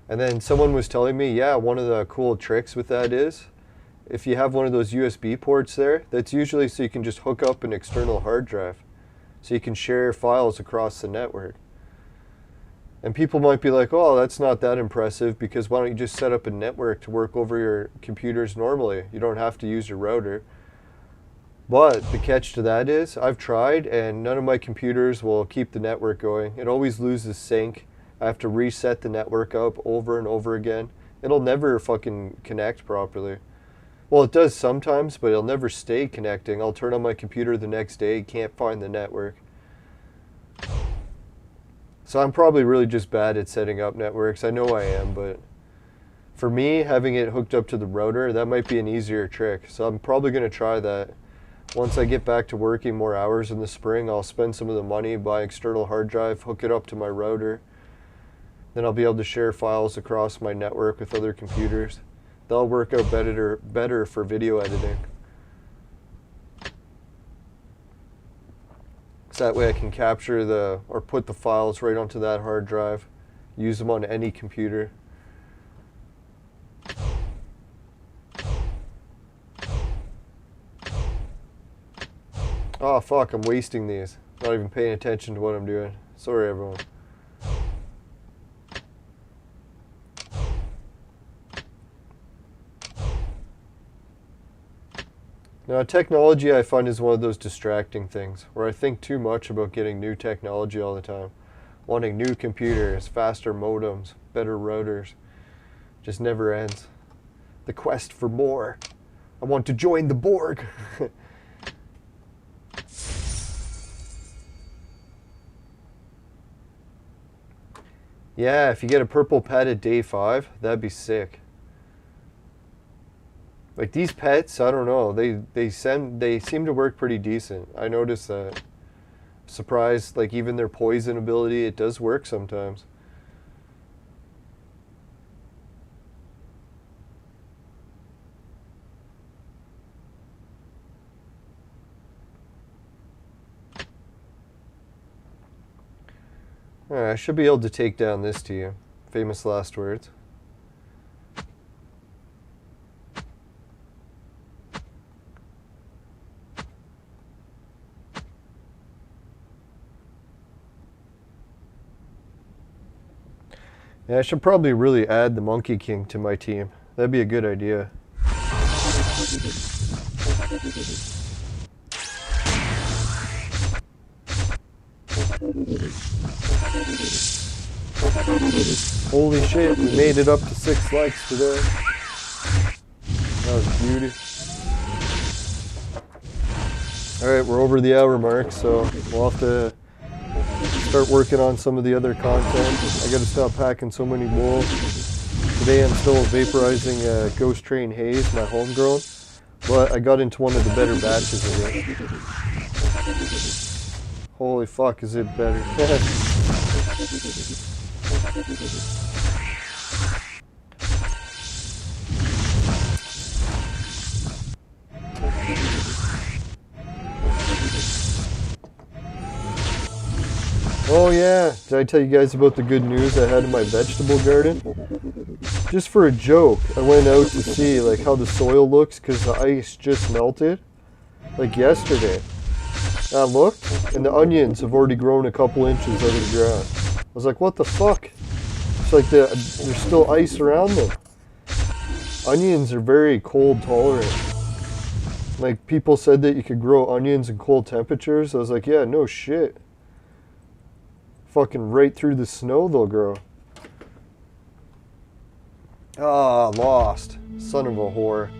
And then someone was telling me, yeah, one of the cool tricks with that is, if you have one of those USB ports there, that's usually so you can just hook up an external hard drive. So you can share files across the network. And people might be like, oh, that's not that impressive because why don't you just set up a network to work over your computers normally? You don't have to use your router. But the catch to that is, I've tried and none of my computers will keep the network going. It always loses sync. I have to reset the network up over and over again. It'll never fucking connect properly. Well, it does sometimes, but it'll never stay connecting. I'll turn on my computer the next day, can't find the network. So I'm probably really just bad at setting up networks. I know I am, but for me, having it hooked up to the router, that might be an easier trick. So I'm probably going to try that. Once I get back to working more hours in the spring, I'll spend some of the money, buy external hard drive, hook it up to my router. Then I'll be able to share files across my network with other computers. That'll work out better for video editing. So that way I can capture or put the files right onto that hard drive, use them on any computer. Oh fuck, I'm wasting these. Not even paying attention to what I'm doing. Sorry everyone. Now, technology I find is one of those distracting things where I think too much about getting new technology all the time. Wanting new computers, faster modems, better routers. Just never ends. The quest for more. I want to join the Borg. Yeah, if you get a purple pet at day 5, that'd be sick. Like these pets, I don't know, they seem to work pretty decent. I noticed that. Surprised, like even their poison ability, it does work sometimes. Alright, I should be able to take down this to you. Famous last words. Yeah, I should probably really add the Monkey King to my team. That'd be a good idea. Holy shit, we made it up to 6 likes today. That was beauty. Alright, we're over the hour mark, so we'll have to start working on some of the other content. I gotta stop packing so many wolves. Today I'm still vaporizing Ghost Train Haze, my homegrown, but I got into one of the better batches of it. Holy fuck, is it better? Oh yeah, did I tell you guys about the good news I had in my vegetable garden? Just for a joke, I went out to see like how the soil looks because the ice just melted, like yesterday. And I looked, and the onions have already grown a couple inches out of the ground. I was like, what the fuck? It's like there's still ice around them. Onions are very cold tolerant. Like people said that you could grow onions in cold temperatures. I was like, yeah, no shit. Fucking right through the snow they'll grow. Ah, lost. Son of a whore.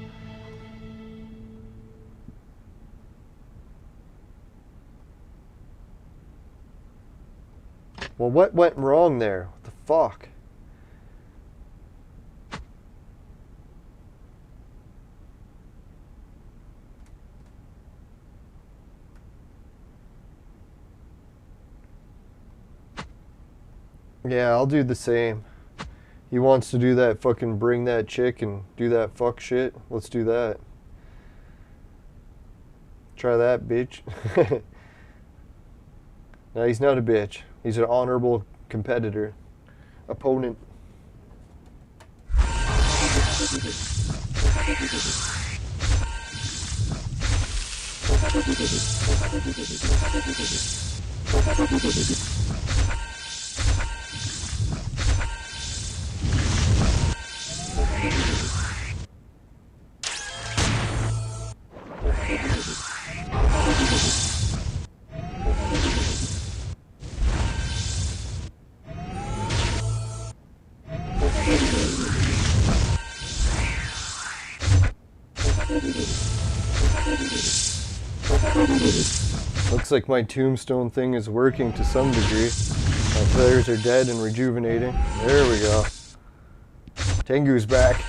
Well, what went wrong there? What the fuck? Yeah, I'll do the same. He wants to do that fucking bring that chick and do that fuck shit. Let's do that. Try that, bitch. No, he's not a bitch. He's an honorable competitor. Opponent. Looks like my tombstone thing is working to some degree. My players are dead and rejuvenating. There we go. Tengu's back.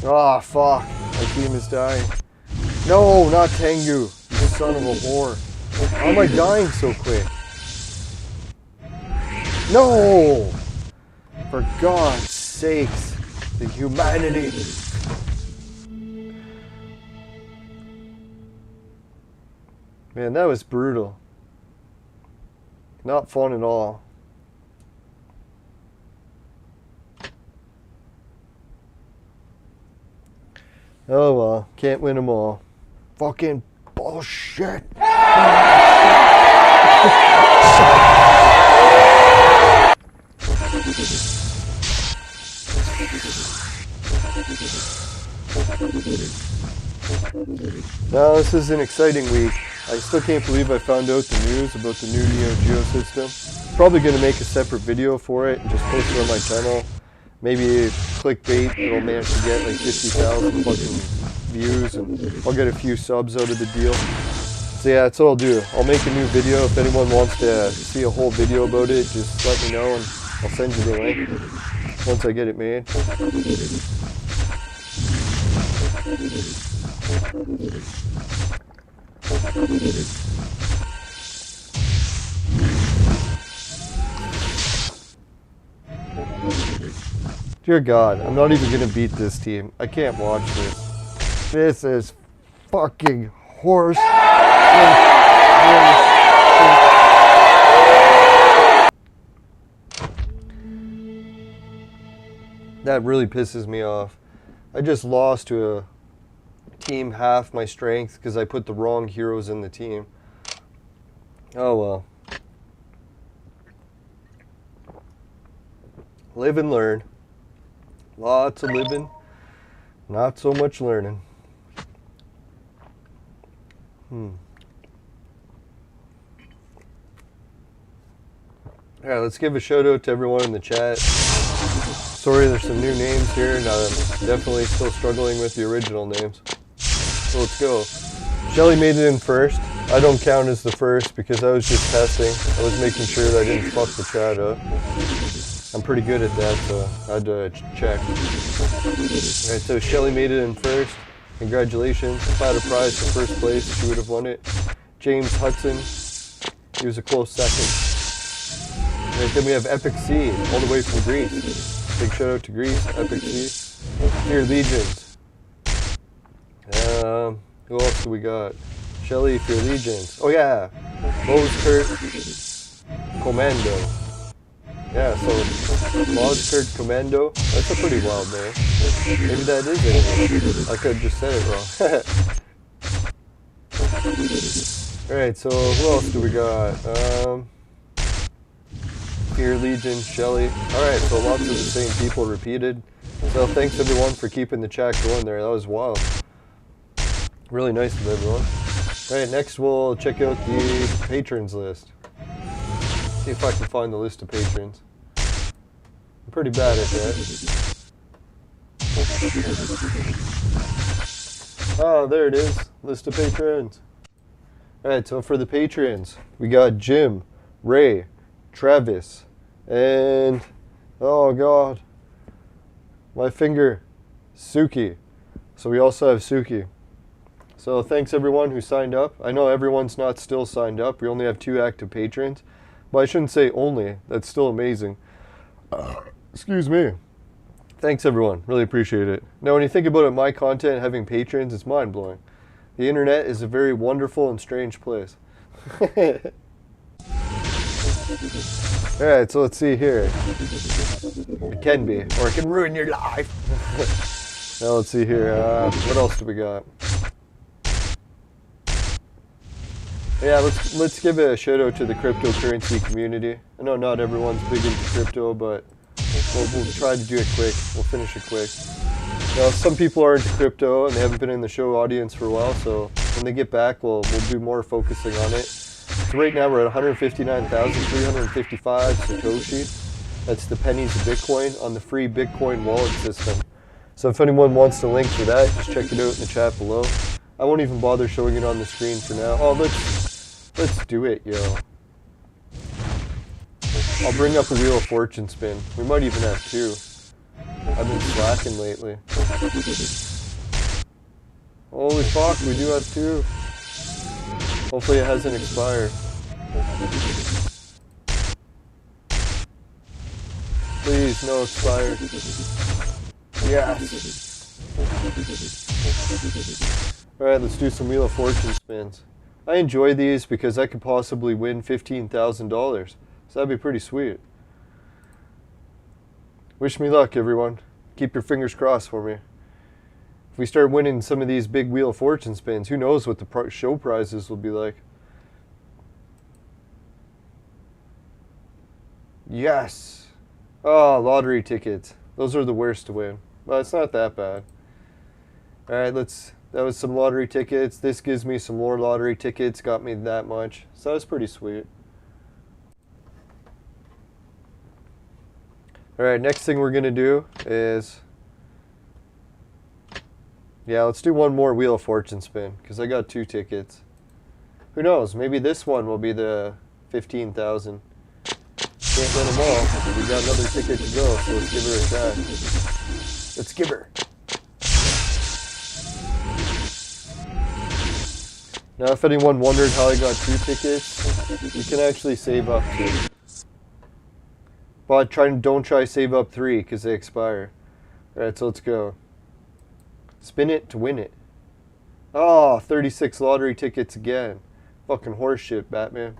Ah, fuck. My team is dying. No, not Tengu. You son of a whore. How am I dying so quick? No! For God's sakes. The humanity. Man, that was brutal. Not fun at all. Oh well, can't win them all. Fucking bullshit. Now this is an exciting week. I still can't believe I found out the news about the new Neo Geo system. Probably going to make a separate video for it and just post it on my channel. Maybe clickbait, it'll manage to get like 50,000 fucking views and I'll get a few subs out of the deal. So yeah, that's what I'll do. I'll make a new video. If anyone wants to see a whole video about it, just let me know and I'll send you the link once I get it made. Dear God, I'm not even gonna beat this team. I can't watch this. This is fucking horse. That really pisses me off. I just lost to a team half my strength because I put the wrong heroes in the team. Oh well. Live and learn. Lots of living, not so much learning. Alright, let's give a shout out to everyone in the chat. Sorry, there's some new names here, and I'm definitely still struggling with the original names. So let's go. Shelly made it in first. I don't count as the first because I was just testing. I was making sure that I didn't fuck the chat up. I'm pretty good at that, so I had to check. Alright, so Shelly made it in first. Congratulations. If I had a prize for first place, she would have won it. James Hudson, he was a close second. Alright, then we have Epic C, all the way from Greece. Big shout out to Greece, Epic C. Here, Legions. Who else do we got? Shelly, Fear Legions. Oh yeah, Lowe's Kurt Commando. Yeah, so Lowe's Kurt Commando. That's a pretty wild name. Maybe that is it. I could have just said it wrong. Alright, so who else do we got? Fear Legion, Shelly. Alright, so lots of the same people repeated. So thanks everyone for keeping the chat going there. That was wild. Really nice of everyone. Alright, next we'll check out the patrons list. See if I can find the list of patrons. I'm pretty bad at that. Oh, there it is. List of patrons. Alright, so for the patrons, we got Jim, Ray, Travis, and oh god, my finger, Suki. So we also have Suki. So thanks everyone who signed up. I know everyone's not still signed up. We only have 2 active patrons. But I shouldn't say only. That's still amazing. Excuse me. Thanks everyone. Really appreciate it. Now when you think about it, my content having patrons, it's mind-blowing. The internet is a very wonderful and strange place. Alright, so let's see here. It can be, or it can ruin your life. Now let's see here. What else do we got? Yeah, let's give a shout out to the cryptocurrency community. I know not everyone's big into crypto, but we'll try to do it quick. We'll finish it quick. Now, some people are into crypto and they haven't been in the show audience for a while, so when they get back, we'll do more focusing on it. So right now we're at 159,355 Satoshi. That's the pennies of Bitcoin on the free Bitcoin wallet system. So if anyone wants the link for that, just check it out in the chat below. I won't even bother showing it on the screen for now. Oh, let's do it, yo. I'll bring up a Wheel of Fortune spin. We might even have 2. I've been slacking lately. Holy fuck, we do have 2. Hopefully it hasn't expired. Please, no expired. Yes. Alright, let's do some Wheel of Fortune spins. I enjoy these because I could possibly win $15,000. So that'd be pretty sweet. Wish me luck, everyone. Keep your fingers crossed for me. If we start winning some of these big Wheel of Fortune spins, who knows what the show prizes will be like. Yes! Oh, lottery tickets. Those are the worst to win. But it's not that bad. Alright, that was some lottery tickets. This gives me some more lottery tickets. Got me that much. So that was pretty sweet. Alright, next thing we're going to do is... yeah, let's do one more Wheel of Fortune spin, because I got 2 tickets. Who knows, maybe this one will be the 15,000. Can't win them all. We got another ticket to go, so let's give her a shot. Let's give her. Now, if anyone wondered how I got 2 tickets, you can actually save up 2. But don't try save up 3, because they expire. Alright, so let's go. Spin it to win it. Oh, 36 lottery tickets again. Fucking horseshit, Batman.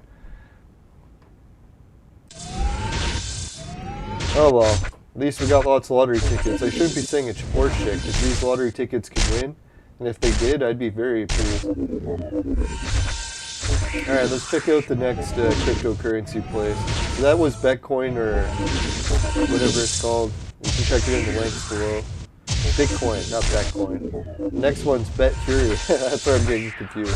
Oh well. At least we got lots of lottery tickets. I shouldn't be saying it's horse shit, because these lottery tickets could win. And if they did, I'd be very pleased. Alright, let's check out the next cryptocurrency place. So that was Bitcoin, or whatever it's called. You can check it in the links below. Bitcoin, not Bitcoin. Next one's Bet Fury. That's where I'm getting confused.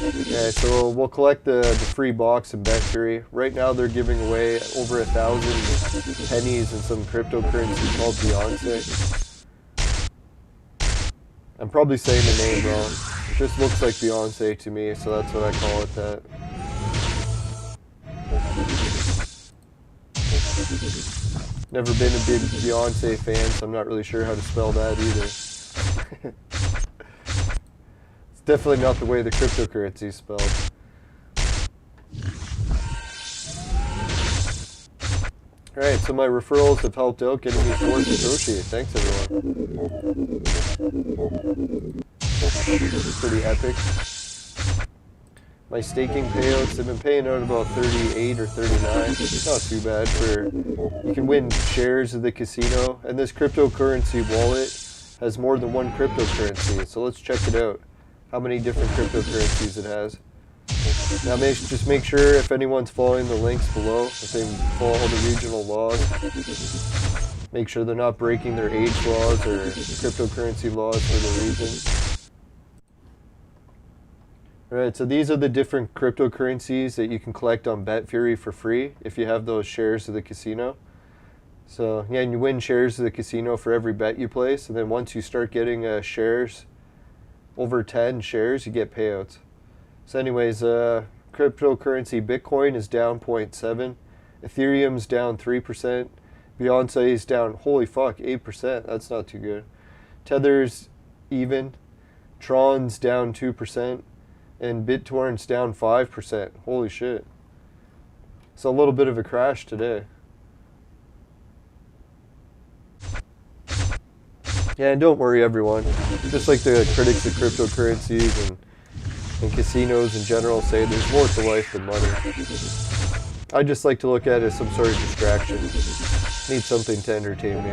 Okay, so we'll collect the free box in Bet Fury. Right now they're giving away over 1,000 pennies in some cryptocurrency called Beyonce. I'm probably saying the name wrong. It just looks like Beyonce to me, so that's what I call it that. Never been a big Beyonce fan, so I'm not really sure how to spell that either. It's definitely not the way the cryptocurrency is spelled. Alright, so my referrals have helped out getting me 4 Satoshi. Thanks everyone. Pretty epic. My staking payouts, I've been paying out about 38 or 39. It's not too bad for, you can win shares of the casino, and this cryptocurrency wallet has more than one cryptocurrency, so let's check it out. How many different cryptocurrencies it has. Now just make sure if anyone's following the links below, if they follow all the regional laws, make sure they're not breaking their age laws or cryptocurrency laws for the region. Alright, so these are the different cryptocurrencies that you can collect on BetFury for free if you have those shares of the casino. So yeah, and you win shares of the casino for every bet you place, and then once you start getting shares, over 10 shares, you get payouts. So anyways, cryptocurrency Bitcoin is down 0.7, Ethereum's down 3%, Beyonce is down, holy fuck, 8%, that's not too good. Tether's even, Tron's down 2%, and BitTorrent's down 5%. Holy shit. It's a little bit of a crash today. Yeah, and don't worry everyone. Just like the critics of cryptocurrencies and casinos in general say, there's more to life than money. I just like to look at it as some sort of distraction. Need something to entertain me.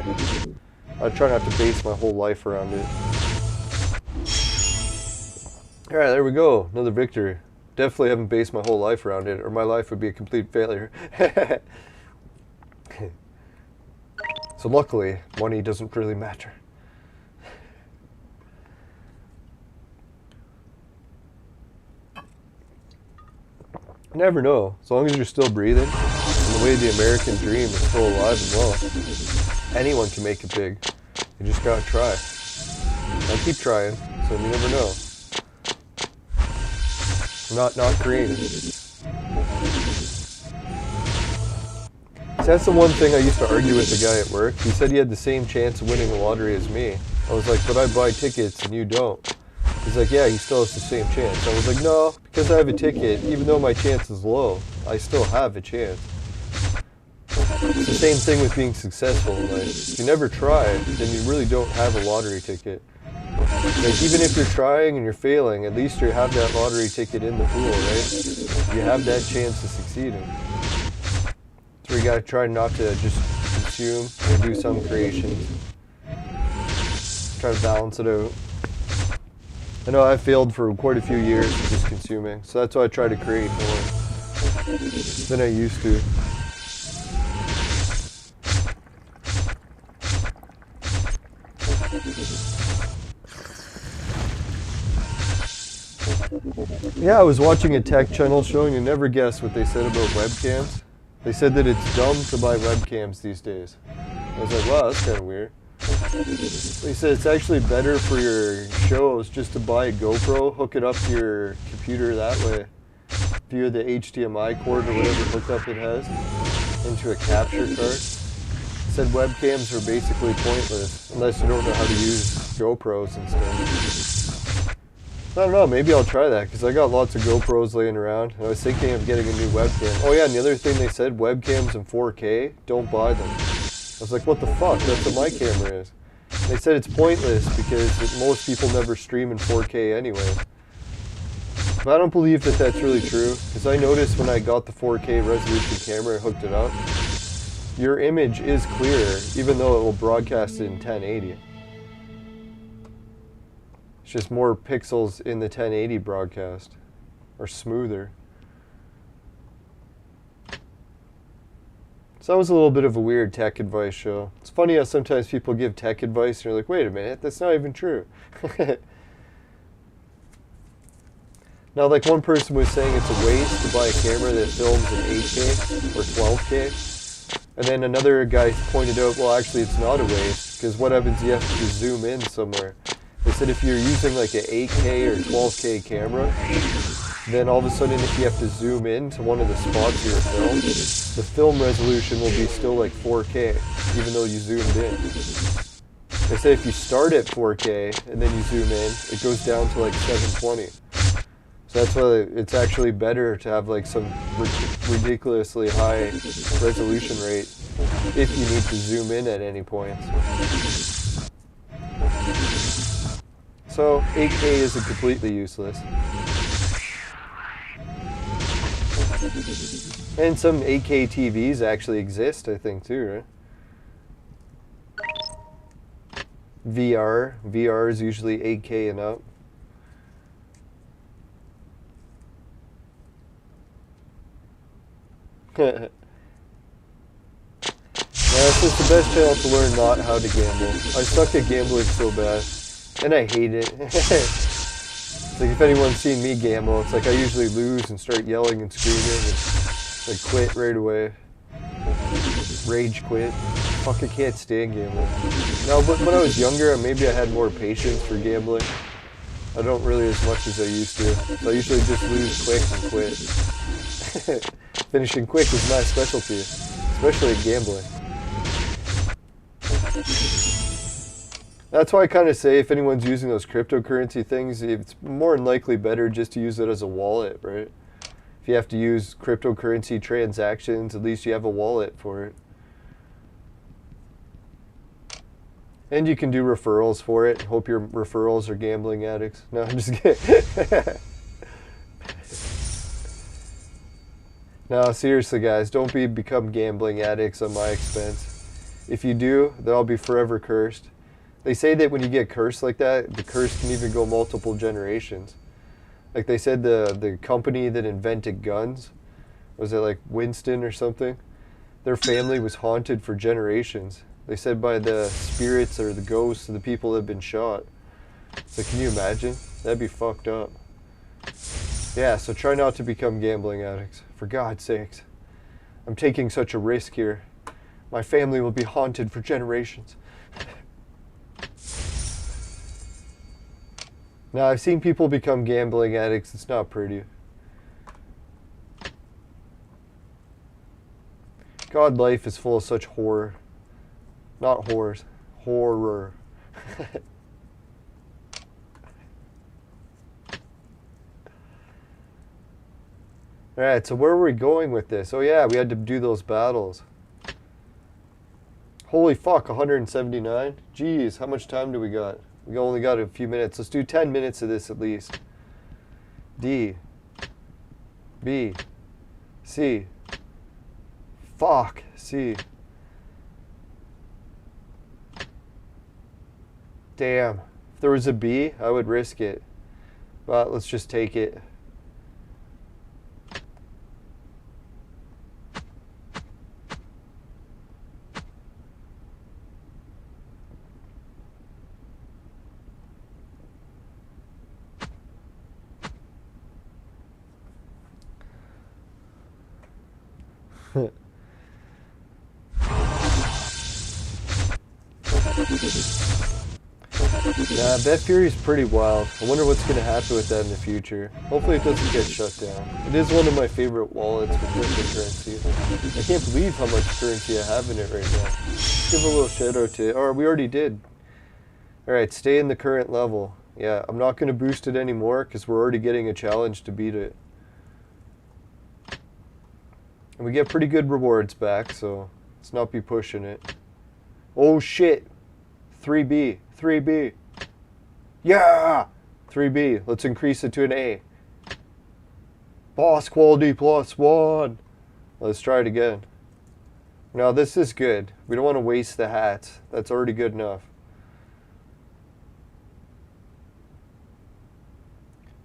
I try not to base my whole life around it. Alright, there we go. Another victory. Definitely haven't based my whole life around it, or my life would be a complete failure. So luckily, money doesn't really matter. You never know. As long as you're still breathing, and the way the American dream is still alive and well, anyone can make it big. You just gotta try. I keep trying, so you never know. Not creating. See, that's the one thing I used to argue with the guy at work. He said he had the same chance of winning the lottery as me. I was like, but I buy tickets and you don't. He's like, yeah, he still has the same chance. I was like, no, because I have a ticket, even though my chance is low, I still have a chance. It's the same thing with being successful in life. If you never try, then you really don't have a lottery ticket. Like, even if you're trying and you're failing, at least you have that lottery ticket in the pool, right? You have that chance of succeeding. So we gotta try not to just consume and do some creations. Try to balance it out. I know I've failed for quite a few years of just consuming, so that's why I try to create more than I used to. Yeah, I was watching a tech channel showing, you never guess what they said about webcams. They said that it's dumb to buy webcams these days. I was like, wow, that's kind of weird. They said it's actually better for your shows just to buy a GoPro, hook it up to your computer that way, via the HDMI cord or whatever hookup it has, into a capture card. Said webcams are basically pointless, unless you don't know how to use GoPros and stuff. I don't know, maybe I'll try that, because I got lots of GoPros laying around, and I was thinking of getting a new webcam. Oh yeah, and the other thing they said, webcams in 4K, don't buy them. I was like, what the fuck, that's what my camera is. And they said it's pointless, because most people never stream in 4K anyway. But I don't believe that that's really true, because I noticed when I got the 4K resolution camera and hooked it up, your image is clearer, even though it will broadcast it in 1080. It's just more pixels in the 1080 broadcast, or smoother. So that was a little bit of a weird tech advice show. It's funny how sometimes people give tech advice and you're like, wait a minute, that's not even true. Now, like one person was saying it's a waste to buy a camera that films in 8K or 12K. And then another guy pointed out, well, actually it's not a waste, because what happens, you have to just zoom in somewhere. They said if you're using like an 8K or 12K camera, then all of a sudden if you have to zoom in to one of the spots of your film, the film resolution will be still like 4K, even though you zoomed in. They say if you start at 4K and then you zoom in, it goes down to like 720. So that's why it's actually better to have like some ridiculously high resolution rate if you need to zoom in at any point. So 8K isn't completely useless. And some 8K TVs actually exist, I think, too, right? VR is usually 8K and up. Yeah, it's just the best channel to learn not how to gamble. I suck at gambling so bad, and I hate it. It's like if anyone's seen me gamble, it's like I usually lose and start yelling and screaming and like quit right away. Rage quit. Fuck, I can't stand gambling. Now, but when I was younger, maybe I had more patience for gambling. I don't really as much as I used to. So I usually just lose quick and quit. Finishing quick is my specialty, especially at gambling. That's why I kind of say if anyone's using those cryptocurrency things, it's more than likely better just to use it as a wallet, right? If you have to use cryptocurrency transactions, at least you have a wallet for it. And you can do referrals for it. Hope your referrals are gambling addicts. No, I'm just kidding. No, seriously guys, don't become gambling addicts on my expense. If you do, then I'll be forever cursed. They say that when you get cursed like that, the curse can even go multiple generations. Like they said the company that invented guns, was it like Winston or something? Their family was haunted for generations. They said by the spirits or the ghosts of the people that have been shot. So can you imagine? That'd be fucked up. Yeah, so try not to become gambling addicts. For God's sakes. I'm taking such a risk here. My family will be haunted for generations. Now, I've seen people become gambling addicts. It's not pretty. God, life is full of such horror. Not whores. Horror. Alright, so where were we going with this? Oh yeah, we had to do those battles. Holy fuck, 179? Jeez, how much time do we got? We only got a few minutes. Let's do 10 minutes of this at least. D. B. C. Fuck. C. Damn. If there was a B, I would risk it. But let's just take it. Nah, Bet Fury's pretty wild. I wonder what's going to happen with that in the future. Hopefully it doesn't get shut down. It is one of my favorite wallets for cryptocurrency. I can't believe how much currency I have in it right now. Give a little shout out to it. Or we already did. Alright, stay in the current level. Yeah, I'm not going to boost it anymore because we're already getting a challenge to beat it. And we get pretty good rewards back, so let's not be pushing it. Oh shit! 3B. 3B. Yeah! 3B. Let's increase it to an A. Boss quality +1. Let's try it again. Now this is good. We don't want to waste the hats. That's already good enough.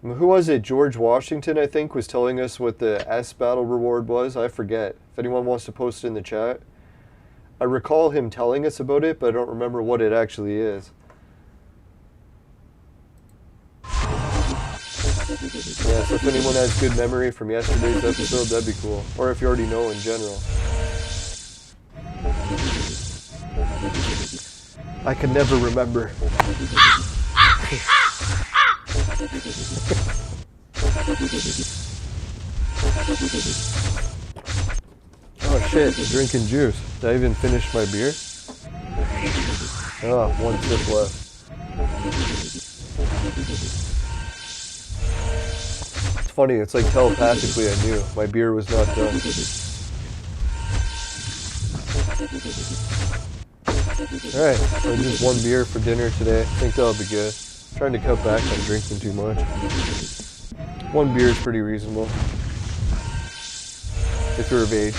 Who was it? George Washington, I think, was telling us what the S battle reward was. I forget. If anyone wants to post it in the chat. I recall him telling us about it, but I don't remember what it actually is. Yeah, so if anyone has good memory from yesterday's episode, that'd be cool. Or if you already know in general. I can never remember. Oh shit, I'm drinking juice. Did I even finish my beer? Oh, one sip left. It's funny, it's like telepathically I knew my beer was not done. Alright, so just one beer for dinner today. I think that'll be good. I'm trying to cut back on drinking too much. One beer is pretty reasonable. If you're of age.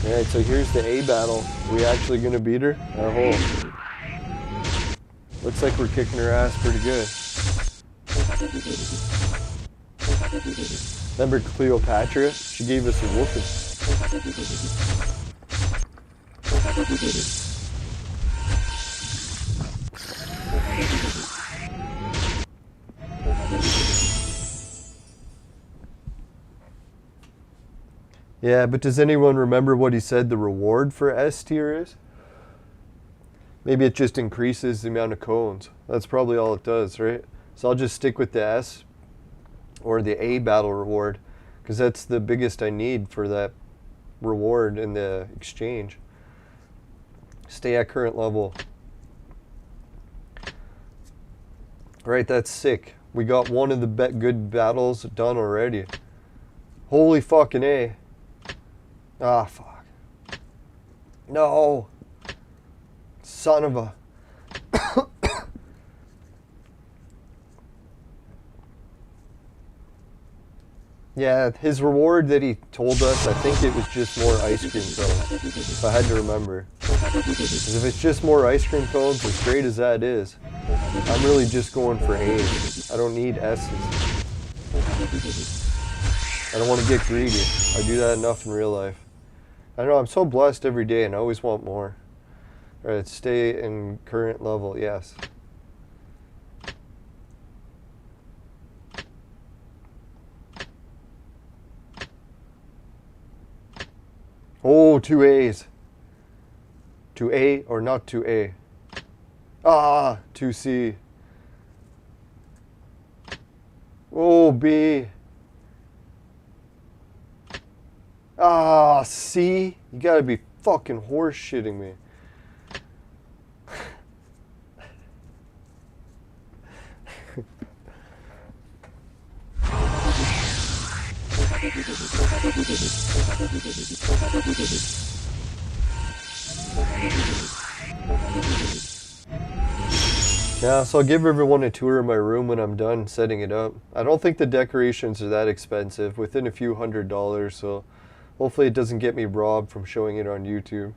Alright, so here's the A battle. Are we actually gonna beat her? Our hole. Looks like we're kicking her ass pretty good. Remember Cleopatra? She gave us a whooping. Yeah, but does anyone remember what he said the reward for S tier is? Maybe it just increases the amount of cones. That's probably all it does, right? So I'll just stick with the S or the A battle reward because that's the biggest I need for that reward in the exchange. Stay at current level. Right, that's sick. We got one of the good battles done already. Holy fucking A. Ah, fuck. No. Son of a... Yeah, his reward that he told us, I think it was just more ice cream cones, if I had to remember. Because if it's just more ice cream cones, as great as that is, I'm really just going for A's. I don't need S's. I don't want to get greedy. I do that enough in real life. I know, I'm so blessed every day and I always want more. Alright, stay in current level, yes. Oh, 2 A's. 2A or not 2A? Ah, 2C. Oh, B. Ah, C. You gotta be fucking horse shitting me. Yeah, so I'll give everyone a tour of my room when I'm done setting it up. I don't think the decorations are that expensive, within a few $100s, so hopefully it doesn't get me robbed from showing it on YouTube.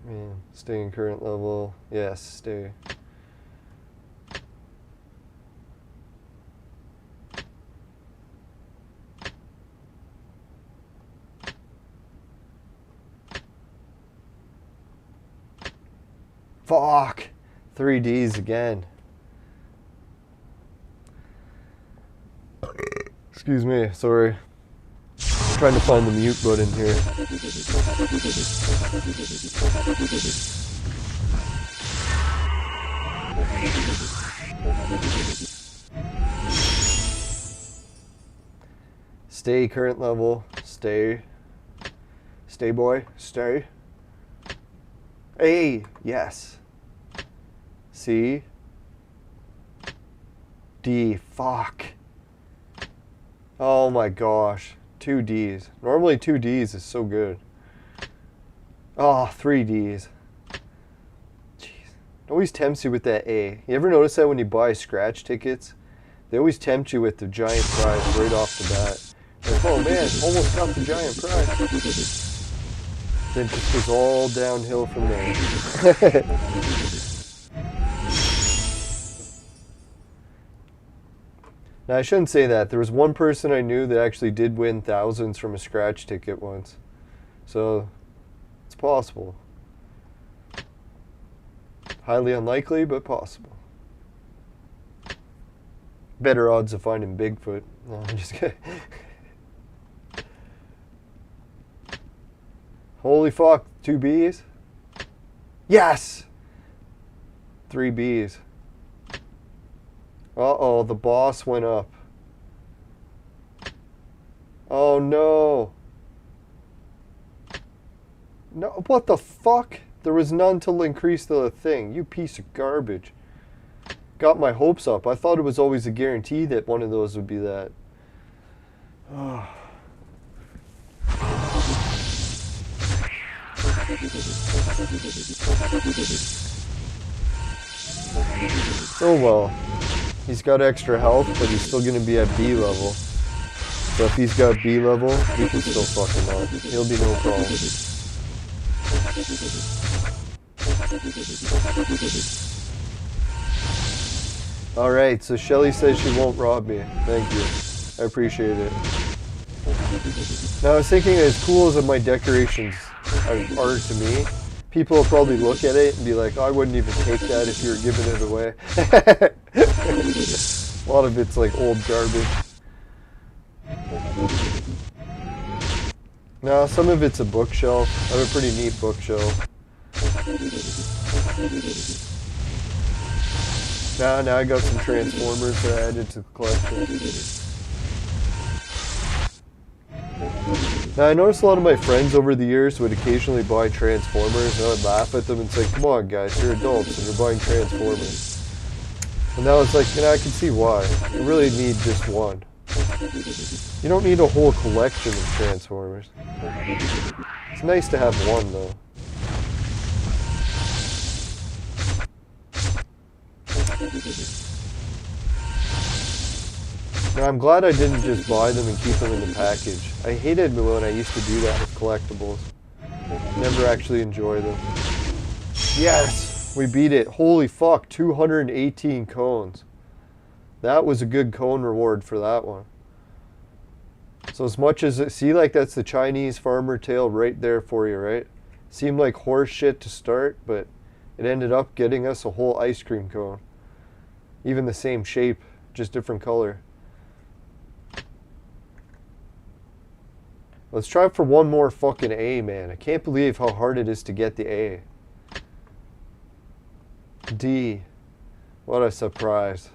Man, stay in current level. Yes, stay. Fuck! 3Ds again. Excuse me, sorry. I'm trying to find the mute button here. Stay current level. Stay. Stay, boy. Stay. A. Yes. C. D. Fuck. Oh my gosh. 2 Ds. Normally 2 Ds is so good. Oh, 3 Ds. Jeez. Always tempts you with that A. You ever notice that when you buy scratch tickets? They always tempt you with the giant prize right off the bat. Like, oh man, almost got the giant prize. Then it just goes all downhill from there. Now, I shouldn't say that. There was one person I knew that actually did win thousands from a scratch ticket once. So, it's possible. Highly unlikely, but possible. Better odds of finding Bigfoot. No, I'm just kidding. Holy fuck, 2 Bs? Yes! 3 Bs. Uh-oh, the boss went up. Oh no. No, what the fuck? There was none to increase the thing. You piece of garbage. Got my hopes up. I thought it was always a guarantee that one of those would be that. Oh. Oh well. He's got extra health, but he's still going to be at B level. So if he's got B level, we can still fuck him up. He'll be no problem. Alright, so Shelly says she won't rob me. Thank you. I appreciate it. Now I was thinking, as cool as my decorations are to me, people will probably look at it and be like, oh, I wouldn't even take that if you were giving it away. A lot of it's like old garbage. No, some of it's a bookshelf. I have a pretty neat bookshelf. Now I got some Transformers that I added to the collection. Now I noticed a lot of my friends over the years would occasionally buy Transformers, and I'd laugh at them and say, come on guys, you're adults and you're buying Transformers. And now it's like, you know, I can see why. You really need just one. You don't need a whole collection of Transformers. It's nice to have one though. Now I'm glad I didn't just buy them and keep them in the package. I hated when I used to do that with collectibles. Never actually enjoy them. Yes! We beat it. Holy fuck, 218 cones. That was a good cone reward for that one. So as much as it, see, like that's the Chinese farmer tale right there for you, right? Seemed like horse shit to start, but it ended up getting us a whole ice cream cone. Even the same shape, just different color. Let's try for one more fucking A, man. I can't believe how hard it is to get the A. D. What a surprise.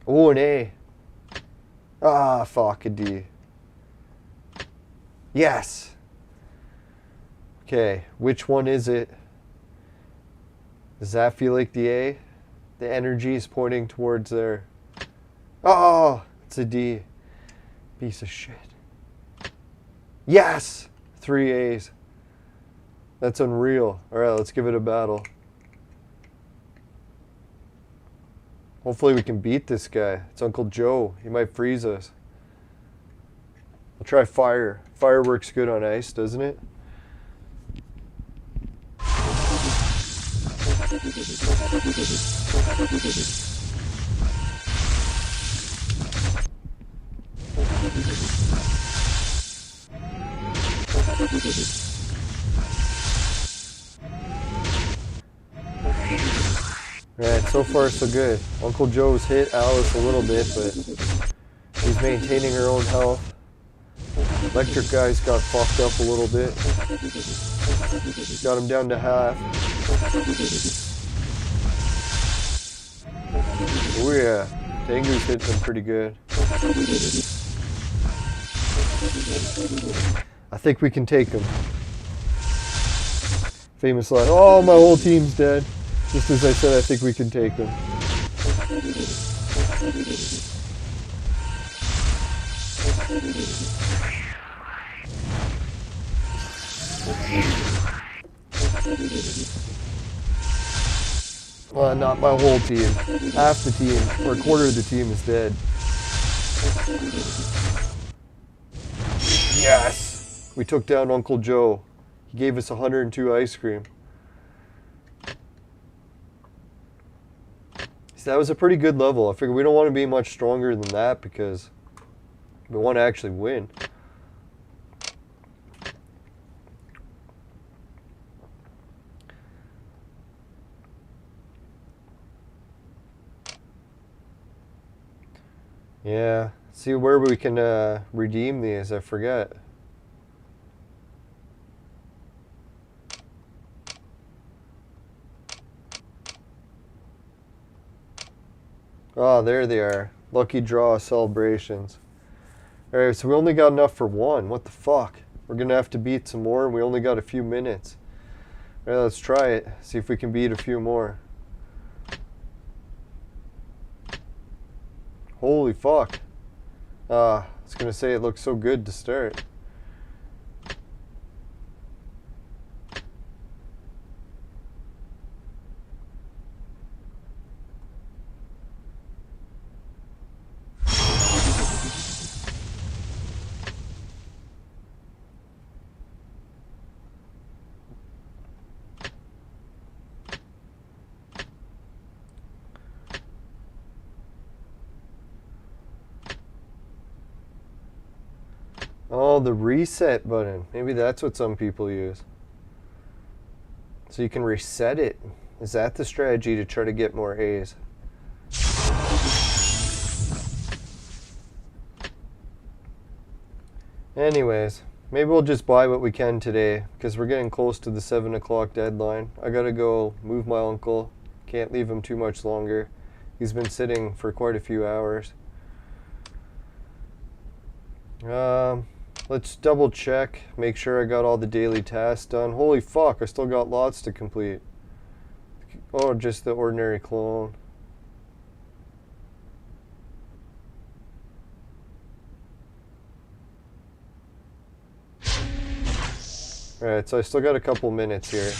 Oh, an A. Ah, fuck, a D. Yes. Okay, which one is it? Does that feel like the A? The energy is pointing towards there. Oh, it's a D. Piece of shit. Yes! 3 A's. That's unreal. Alright, let's give it a battle. Hopefully we can beat this guy. It's Uncle Joe. He might freeze us. I'll try fire. Fire works good on ice, doesn't it? Right, so far so good. Uncle Joe's hit Alice a little bit, but she's maintaining her own health. Electric guy's got fucked up a little bit. Got him down to half. Oh yeah, Tengu's hitting him pretty good. I think we can take him. Famous line, oh, my whole team's dead. Just as I said, I think we can take them. Not my whole team. Half the team, or a quarter of the team is dead. Yes! We took down Uncle Joe. He gave us 102 ice cream. So that was a pretty good level. I figure we don't want to be much stronger than that because we want to actually win. Yeah, see where we can redeem these, I forget. Oh, there they are. Lucky draw celebrations. Alright, so we only got enough for one. What the fuck? We're gonna have to beat some more and we only got a few minutes. Alright, let's try it. See if we can beat a few more. Holy fuck. I was gonna say it looks so good to start. Oh, the reset button. Maybe that's what some people use. So you can reset it. Is that the strategy to try to get more A's? Anyways, maybe we'll just buy what we can today because we're getting close to the 7 o'clock deadline. I gotta go move my uncle. Can't leave him too much longer. He's been sitting for quite a few hours. Let's double check, make sure I got all the daily tasks done. Holy fuck, I still got lots to complete. Oh, just the ordinary clone. Alright, so I still got a couple minutes here.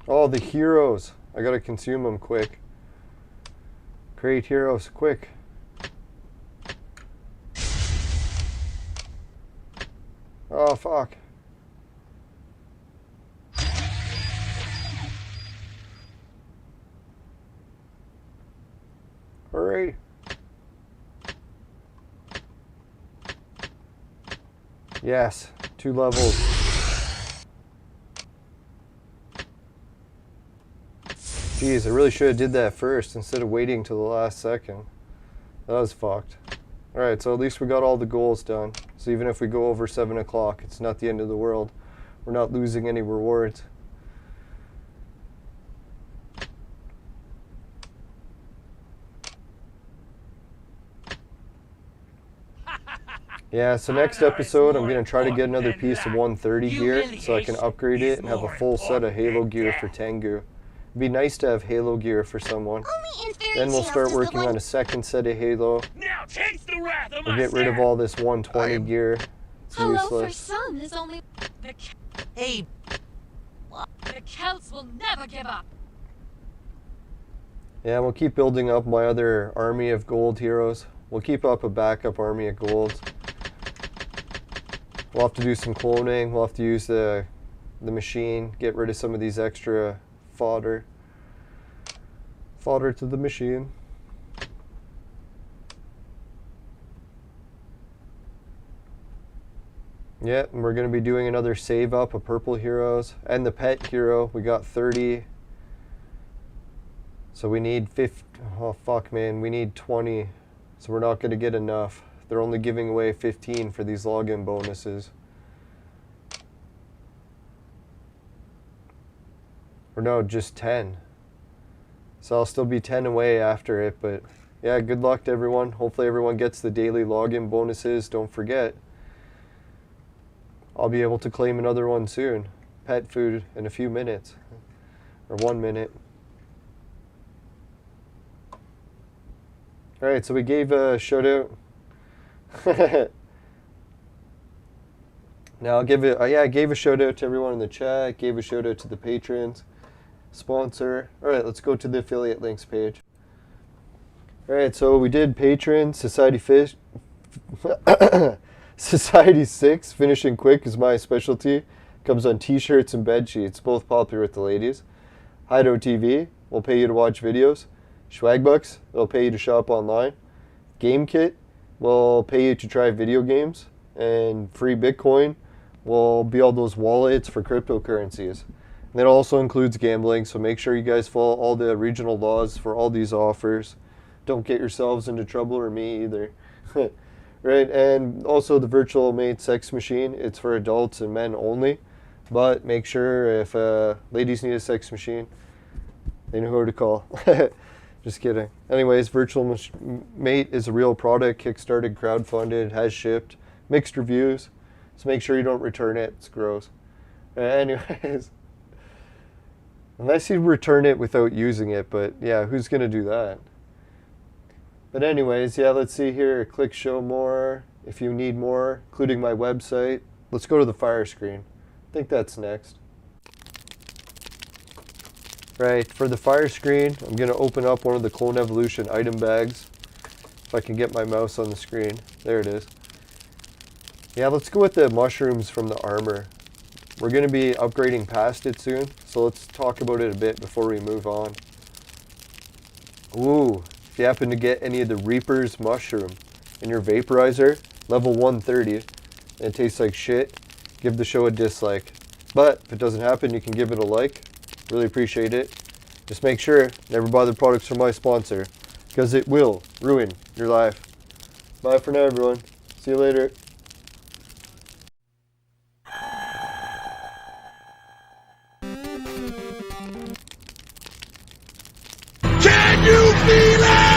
Oh, the heroes. I gotta consume them quick. Create heroes, quick. Oh, fuck. Hurry. Yes, 2 levels. Jeez, I really should have did that first instead of waiting till the last second. That was fucked. Alright, so at least we got all the goals done. So even if we go over 7 o'clock, it's not the end of the world. We're not losing any rewards. Yeah, so next episode I'm going to try to get another piece of 130 gear so I can upgrade it and have a full set of Halo gear for Tengu. It'd be nice to have Halo gear for someone. Then we'll start working on a second set of Halo. We'll get rid of all this 120 gear. It's useless. For some is only the Celts will never give up. Yeah, we'll keep building up my other army of gold heroes. We'll keep up a backup army of gold. We'll have to do some cloning. We'll have to use the machine, get rid of some of these extra fodder to the machine. Yeah, and we're going to be doing another save up of purple heroes and the pet hero. We got 30, so we need 50. Oh fuck, man, we need 20, so we're not going to get enough. They're only giving away 15 for these login bonuses. Or no, just 10. So I'll still be 10 away after it, but yeah, good luck to everyone. Hopefully everyone gets the daily login bonuses. Don't forget, I'll be able to claim another one soon. Pet food in a few minutes. Or 1 minute. Alright, so we gave a shout out. Now I'll give it, I gave a shout out to everyone in the chat, gave a shout out to the patrons, sponsor. Alright, let's go to the affiliate links page. Alright, so we did patron, Society 6, finishing quick is my specialty. Comes on t-shirts and bed sheets, both popular with the ladies. Hideout TV will pay you to watch videos. Swagbucks, it'll pay you to shop online. GameKit will pay you to try video games. And free Bitcoin will be all those wallets for cryptocurrencies. And that also includes gambling, so make sure you guys follow all the regional laws for all these offers. Don't get yourselves into trouble, or me either. Right, and also the virtual mate sex machine, it's for adults and men only. But make sure if ladies need a sex machine, they know who to call. Just kidding. Anyways, virtual mate is a real product, kickstarted, crowdfunded, has shipped, mixed reviews. So make sure you don't return it, it's gross. Anyways, unless you return it without using it, but yeah, who's gonna do that? But anyways, yeah, let's see here. Click show more if you need more, including my website. Let's go to the fire screen. I think that's next. Right, for the fire screen, I'm gonna open up one of the Clone Evolution item bags. If I can get my mouse on the screen. There it is. Yeah, let's go with the mushrooms from the armor. We're gonna be upgrading past it soon, so let's talk about it a bit before we move on. Ooh. If you happen to get any of the Reaper's mushroom in your vaporizer, level 130, and it tastes like shit, give the show a dislike. But if it doesn't happen, you can give it a like. Really appreciate it. Just make sure never buy the products from my sponsor, because it will ruin your life. Bye for now, everyone. See you later. Can you feel it?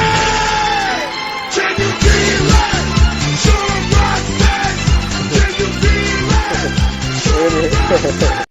Can you feel it? Sure, what's that? Can you feel it? Sure, what's that?